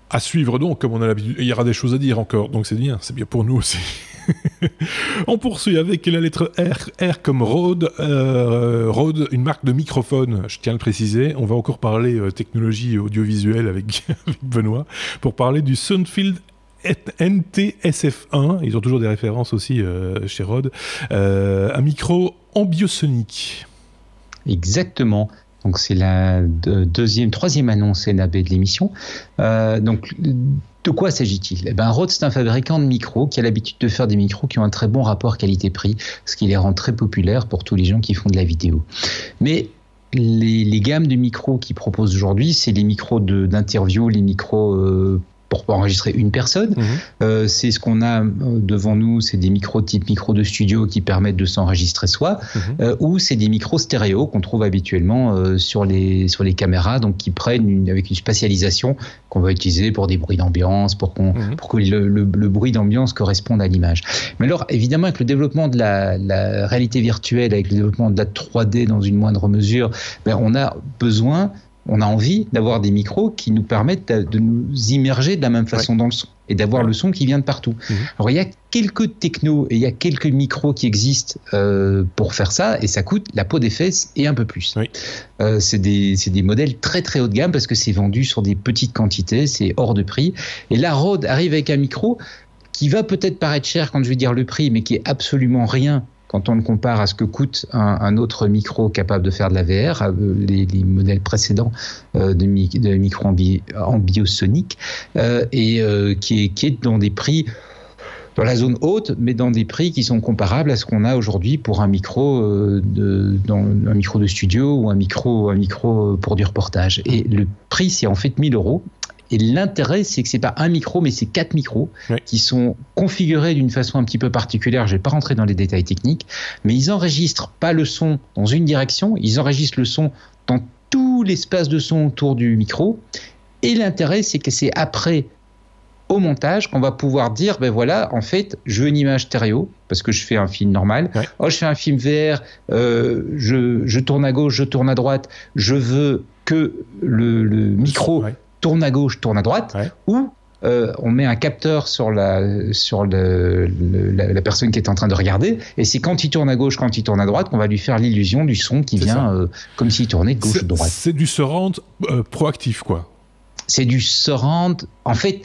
À suivre donc, comme on a l'habitude. Il y aura des choses à dire encore, donc c'est bien pour nous aussi. On poursuit avec la lettre R comme Rode. Rode, une marque de microphone, je tiens à le préciser. On va encore parler technologie audiovisuelle avec Benoît, pour parler du Soundfield NT-SF1. Ils ont toujours des références aussi chez Rode. Un micro ambiosonique. Exactement. Donc c'est la troisième annonce NAB de l'émission. Donc de quoi s'agit-il ? Rode, c'est un fabricant de micros qui a l'habitude de faire des micros qui ont un très bon rapport qualité-prix, ce qui les rend très populaires pour tous les gens qui font de la vidéo. Mais les gammes de micros qu'ils proposent aujourd'hui, c'est les micros d'interview, les micros pour enregistrer une personne. C'est ce qu'on a devant nous, c'est des micros type micro de studio qui permettent de s'enregistrer soi, ou c'est des micros stéréo qu'on trouve habituellement sur les caméras, donc qui prennent avec une spatialisation qu'on va utiliser pour des bruits d'ambiance, pour que le bruit d'ambiance corresponde à l'image. Mais alors, évidemment, avec le développement de la réalité virtuelle, avec le développement de la 3D dans une moindre mesure, on a envie d'avoir des micros qui nous permettent de nous immerger de la même façon dans le son et d'avoir le son qui vient de partout. Alors, il y a quelques technos et il y a quelques micros qui existent pour faire ça et ça coûte la peau des fesses et un peu plus. C'est des modèles très très haut de gamme parce que c'est vendu sur des petites quantités, c'est hors de prix. Et là, Rode arrive avec un micro qui va peut-être paraître cher quand je vais dire le prix, mais qui est absolument rien quand on le compare à ce que coûte un autre micro capable de faire de la VR, les modèles précédents de micro ambiosonique, et qui est dans des prix dans la zone haute, mais dans des prix qui sont comparables à ce qu'on a aujourd'hui pour un micro un micro de studio ou un micro pour du reportage. Et le prix, c'est en fait 1 000 €. Et l'intérêt, c'est que c'est pas un micro, mais c'est 4 micros qui sont configurés d'une façon un petit peu particulière. Je vais pas rentrer dans les détails techniques, mais ils enregistrent pas le son dans une direction, ils enregistrent le son dans tout l'espace de son autour du micro. Et l'intérêt, c'est que c'est après, au montage, qu'on va pouvoir dire, en fait, je veux une image stéréo, parce que je fais un film normal. Je fais un film VR, je tourne à gauche, je tourne à droite, je veux que le micro tourne à gauche, tourne à droite, ou on met un capteur sur la personne qui est en train de regarder, et c'est quand il tourne à gauche, quand il tourne à droite, qu'on va lui faire l'illusion du son qui vient comme s'il tournait de gauche à droite. C'est du surround proactif, quoi. C'est du surround, en fait,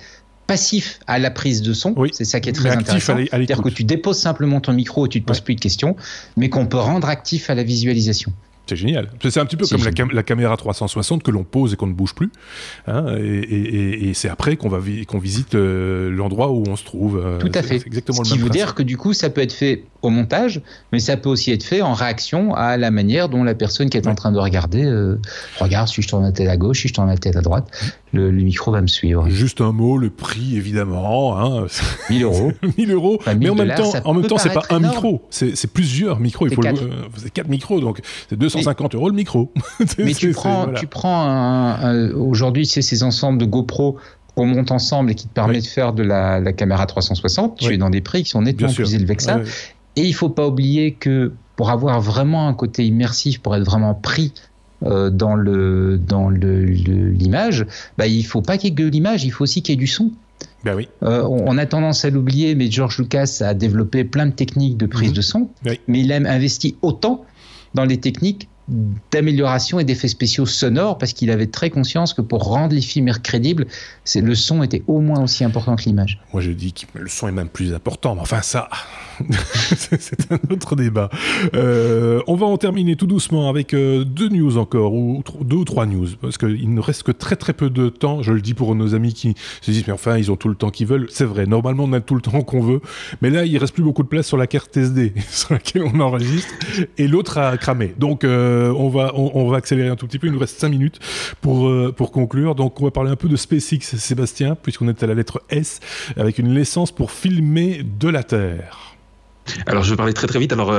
passif à la prise de son, c'est ça qui est très intéressant. C'est-à-dire que tu déposes simplement ton micro et tu ne te poses plus de questions, mais qu'on peut rendre actif à la visualisation. C'est génial. C'est un petit peu comme la caméra 360 que l'on pose et qu'on ne bouge plus. Hein, et c'est après qu'on visite l'endroit où on se trouve. Tout à fait. C'est exactement Ce qui veut dire que du coup, ça peut être fait au montage, mais ça peut aussi être fait en réaction à la manière dont la personne qui est en train de regarder regarde. Si je tourne la tête à gauche, si je tourne la tête à droite, le micro va me suivre. Juste un mot, le prix évidemment. Hein. 1 000 €. 1 000 €. Mais en même temps, c'est pas un micro, c'est plusieurs micros. C'est 4 micros, donc c'est 250 € le micro. Mais tu prends aujourd'hui, ces ensembles de GoPro qu'on monte ensemble et qui te permet de faire de la caméra 360. Tu es dans des prix qui sont nettement plus élevés que ça. Et il faut pas oublier que pour avoir vraiment un côté immersif, pour être vraiment pris dans l'image, il faut pas qu'il y ait que de l'image, il faut aussi qu'il y ait du son. Ben oui. On a tendance à l'oublier, mais George Lucas a développé plein de techniques de prise de son, mais il a investi autant dans les techniques d'amélioration et d'effets spéciaux sonores, parce qu'il avait très conscience que pour rendre les films crédibles, le son était au moins aussi important que l'image. Moi je dis que le son est même plus important, mais enfin ça, c'est un autre débat. On va en terminer tout doucement avec 2 news encore, ou 2 ou 3 news, parce qu'il ne reste que très très peu de temps. Je le dis pour nos amis qui se disent mais enfin ils ont tout le temps qu'ils veulent. C'est vrai, normalement on a tout le temps qu'on veut, mais là il reste plus beaucoup de place sur la carte SD sur laquelle on enregistre, et l'autre a cramé. Donc on va accélérer un tout petit peu. Il nous reste 5 minutes pour conclure. Donc on va parler un peu de SpaceX, Sébastien, puisqu'on est à la lettre S, avec une licence pour filmer de la Terre. Alors je vais parler très très vite. Alors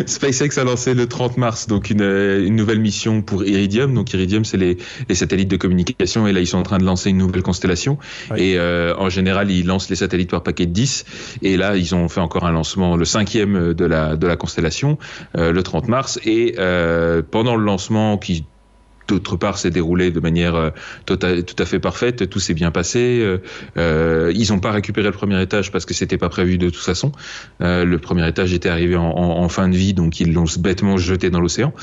SpaceX a lancé le 30 mars donc une nouvelle mission pour Iridium. Donc Iridium, c'est les satellites de communication, et là ils sont en train de lancer une nouvelle constellation. Et en général ils lancent les satellites par paquet de 10, et là ils ont fait encore un lancement, le 5e de la constellation, le 30 mars. Et pendant le lancement, qui d'autre part s'est déroulé de manière tout à fait parfaite, tout s'est bien passé. Ils n'ont pas récupéré le premier étage parce que c'était pas prévu de toute façon. Le premier étage était arrivé en fin de vie, donc ils l'ont bêtement jeté dans l'océan.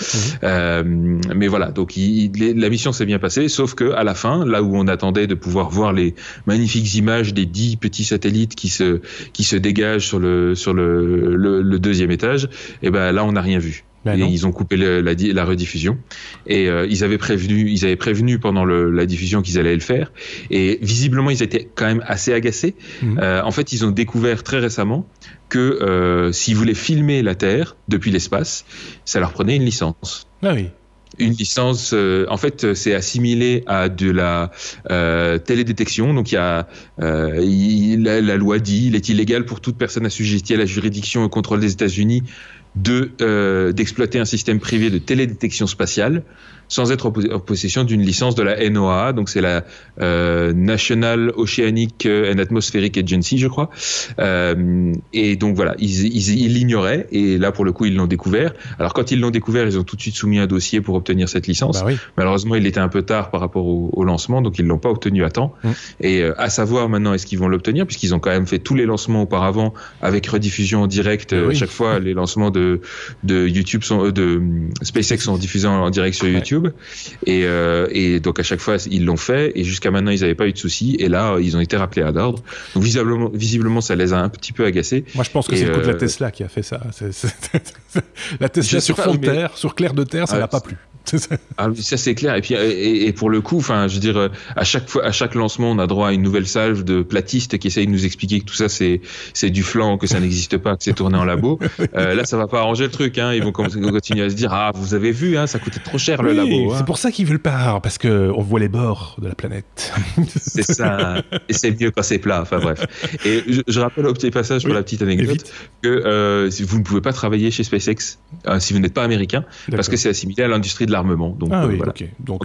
Mais voilà, donc la mission s'est bien passée, sauf que à la fin, là où on attendait de pouvoir voir les magnifiques images des 10 petits satellites qui se dégagent sur le 2e étage, et ben là on n'a rien vu. Et ils ont coupé la rediffusion, et ils avaient prévenu pendant la diffusion qu'ils allaient le faire, et visiblement ils étaient quand même assez agacés. En fait, ils ont découvert très récemment que s'ils voulaient filmer la Terre depuis l'espace, ça leur prenait une licence. Ah oui. Une licence, en fait, c'est assimilé à de la télédétection. Donc, la loi dit, il est illégal pour toute personne assujettie à la juridiction et au contrôle des États-Unis d'exploiter un système privé de télédétection spatiale sans être en possession d'une licence de la NOAA, donc c'est la National Oceanic and Atmospheric Agency, je crois. Et donc voilà, ils l'ignoraient, et là pour le coup ils l'ont découvert. Alors quand ils l'ont découvert, ils ont tout de suite soumis un dossier pour obtenir cette licence. Malheureusement, il était un peu tard par rapport au lancement, donc ils l'ont pas obtenu à temps. Et à savoir maintenant, est-ce qu'ils vont l'obtenir, puisqu'ils ont quand même fait tous les lancements auparavant avec rediffusion en direct. Chaque fois, les lancements de YouTube de SpaceX sont diffusés en direct sur YouTube. Et donc à chaque fois ils l'ont fait, et jusqu'à maintenant ils n'avaient pas eu de soucis, et là ils ont été rappelés à l'ordre. Donc visiblement ça les a un petit peu agacés. Moi je pense que c'est le coup de la Tesla qui a fait ça. La Tesla sur fond de terre, sur clair de terre, ça n'a pas plu. Ça c'est clair. Et puis et pour le coup, enfin je veux dire, à chaque lancement on a droit à une nouvelle salve de platistes qui essayent de nous expliquer que tout ça c'est du flan, que ça n'existe pas, que c'est tourné en labo. Là ça va pas arranger le truc, hein. Ils vont continuer à se dire vous avez vu, hein, ça coûtait trop cher le labo. C'est pour ça qu'ils veulent pas, parce que on voit les bords de la planète. C'est ça. Et c'est mieux quand c'est plat. Enfin bref. Et je rappelle au petit passage pour la petite anecdote que vous ne pouvez pas travailler chez SpaceX si vous n'êtes pas américain, parce que c'est assimilé à l'industrie de l'armement. Donc voilà. Okay. Donc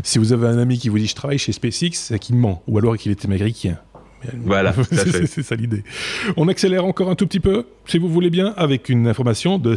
si vous avez un ami qui vous dit je travaille chez SpaceX, c'est qu'il ment, ou alors qu'il est américain. Voilà, c'est ça l'idée. On accélère encore un tout petit peu, si vous voulez bien, avec une information de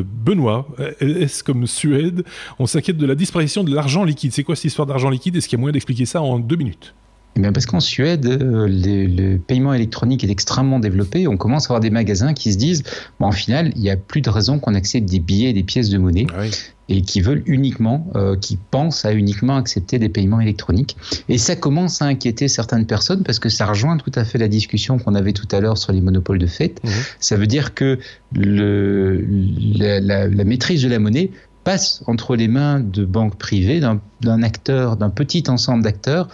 Benoît. S comme Suède. On s'inquiète de la disparition de l'argent liquide. C'est quoi cette histoire d'argent liquide? Est-ce qu'il y a moyen d'expliquer ça en 2 minutes? Eh bien parce qu'en Suède, le paiement électronique est extrêmement développé. On commence à avoir des magasins qui se disent, bon, en final, il n'y a plus de raison qu'on accepte des billets et des pièces de monnaie. Ah oui. Et qui veulent uniquement, qui pensent à uniquement accepter des paiements électroniques. Et ça commence à inquiéter certaines personnes parce que ça rejoint tout à fait la discussion qu'on avait tout à l'heure sur les monopoles de fait. Mmh. Ça veut dire que la maîtrise de la monnaie passe entre les mains de banques privées, d'un acteur, d'un petit ensemble d'acteurs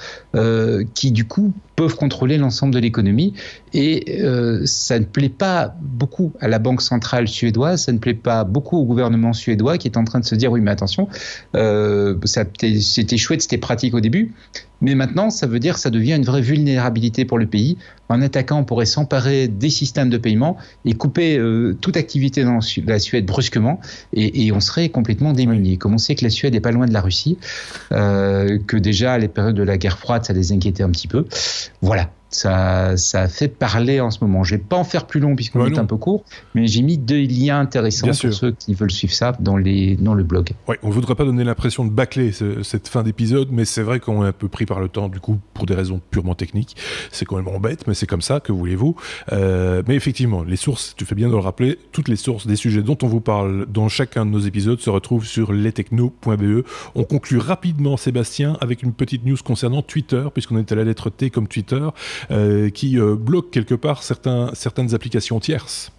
qui du coup peuvent contrôler l'ensemble de l'économie et ça ne plaît pas beaucoup à la banque centrale suédoise, ça ne plaît pas beaucoup au gouvernement suédois qui est en train de se dire oui mais attention, c'était chouette, c'était pratique au début, mais maintenant ça veut dire que ça devient une vraie vulnérabilité pour le pays. Un attaquant pourrait s'emparer des systèmes de paiement et couper toute activité dans la Suède brusquement et on serait complètement démunis. Oui. Comme on sait que la Suède n'est pas loin de la Russie, que déjà les périodes de la guerre froide ça les inquiétait un petit peu. Voilà, ça a fait parler en ce moment. Je ne vais pas en faire plus long puisqu'on est un peu court, mais j'ai mis 2 liens intéressants pour ceux qui veulent suivre ça dans le blog. Oui, on ne voudrait pas donner l'impression de bâcler cette fin d'épisode, mais c'est vrai qu'on est un peu pris par le temps, du coup, pour des raisons purement techniques. C'est quand même bête, mais c'est comme ça, que voulez-vous. Mais effectivement, les sources, tu fais bien de le rappeler, toutes les sources des sujets dont on vous parle dans chacun de nos épisodes se retrouvent sur lestechno.be. On conclut rapidement, Sébastien, avec une petite news concernant Twitter, puisqu'on est à la lettre T comme Twitter, qui bloque quelque part certaines applications tierces.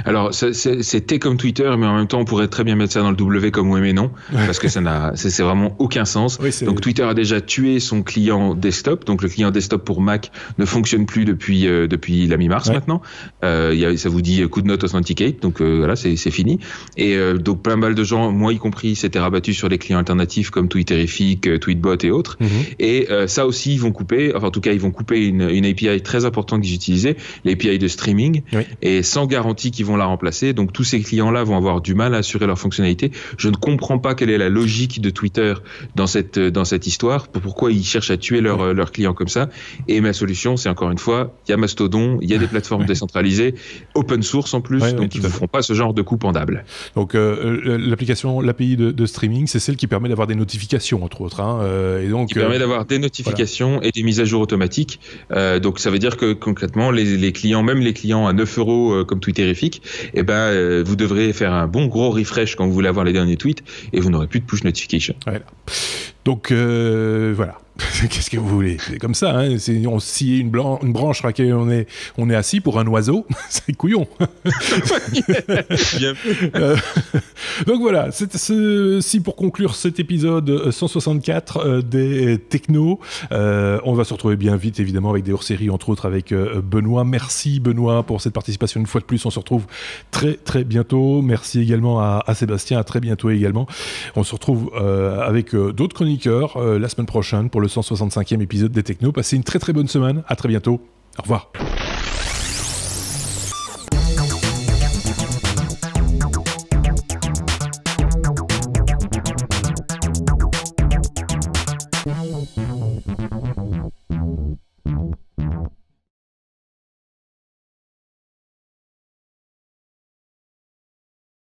Alors, c'était comme Twitter, mais en même temps, on pourrait très bien mettre ça dans le W comme oui mais non, parce que c'est vraiment aucun sens. Oui, donc, Twitter a déjà tué son client desktop. Donc, le client desktop pour Mac ne fonctionne plus depuis la mi-mars maintenant. Ça vous dit could not authenticate. Donc, voilà, c'est fini. Et donc, pas mal de gens, moi y compris, s'étaient rabattus sur les clients alternatifs comme Twitterific, Tweetbot et autres. Mm-hmm. Et ça aussi, ils vont couper, enfin, en tout cas, ils vont couper une API très importante qu'ils utilisaient, l'API de streaming, et sans garantie qui vont la remplacer. Donc tous ces clients-là vont avoir du mal à assurer leur fonctionnalité. Je ne comprends pas quelle est la logique de Twitter dans cette histoire. Pourquoi ils cherchent à tuer leurs clients comme ça. Et ma solution, c'est encore une fois, il y a Mastodon, il y a des plateformes décentralisées, open source en plus, donc ils ne feront pas ce genre de coup pendable. Donc l'API de streaming, c'est celle qui permet d'avoir des notifications, entre autres. Et donc, qui permet d'avoir des notifications et des mises à jour automatiques. Donc ça veut dire que concrètement, les clients, même les clients à 9 € comme Twitterific, vous devrez faire un bon gros refresh quand vous voulez avoir les derniers tweets et vous n'aurez plus de push notification. Voilà. Donc voilà. Qu'est-ce que vous voulez? C'est comme ça, hein. On scie une branche sur laquelle on est assis pour un oiseau. C'est couillon. Donc voilà, si pour conclure cet épisode 164 des technos, on va se retrouver bien vite évidemment avec des hors-séries, entre autres avec Benoît. Merci Benoît pour cette participation une fois de plus. On se retrouve très très bientôt. Merci également à Sébastien, à très bientôt également. On se retrouve avec d'autres chroniqueurs la semaine prochaine pour le 165e épisode des Technos. Passez une très très bonne semaine, à très bientôt, au revoir.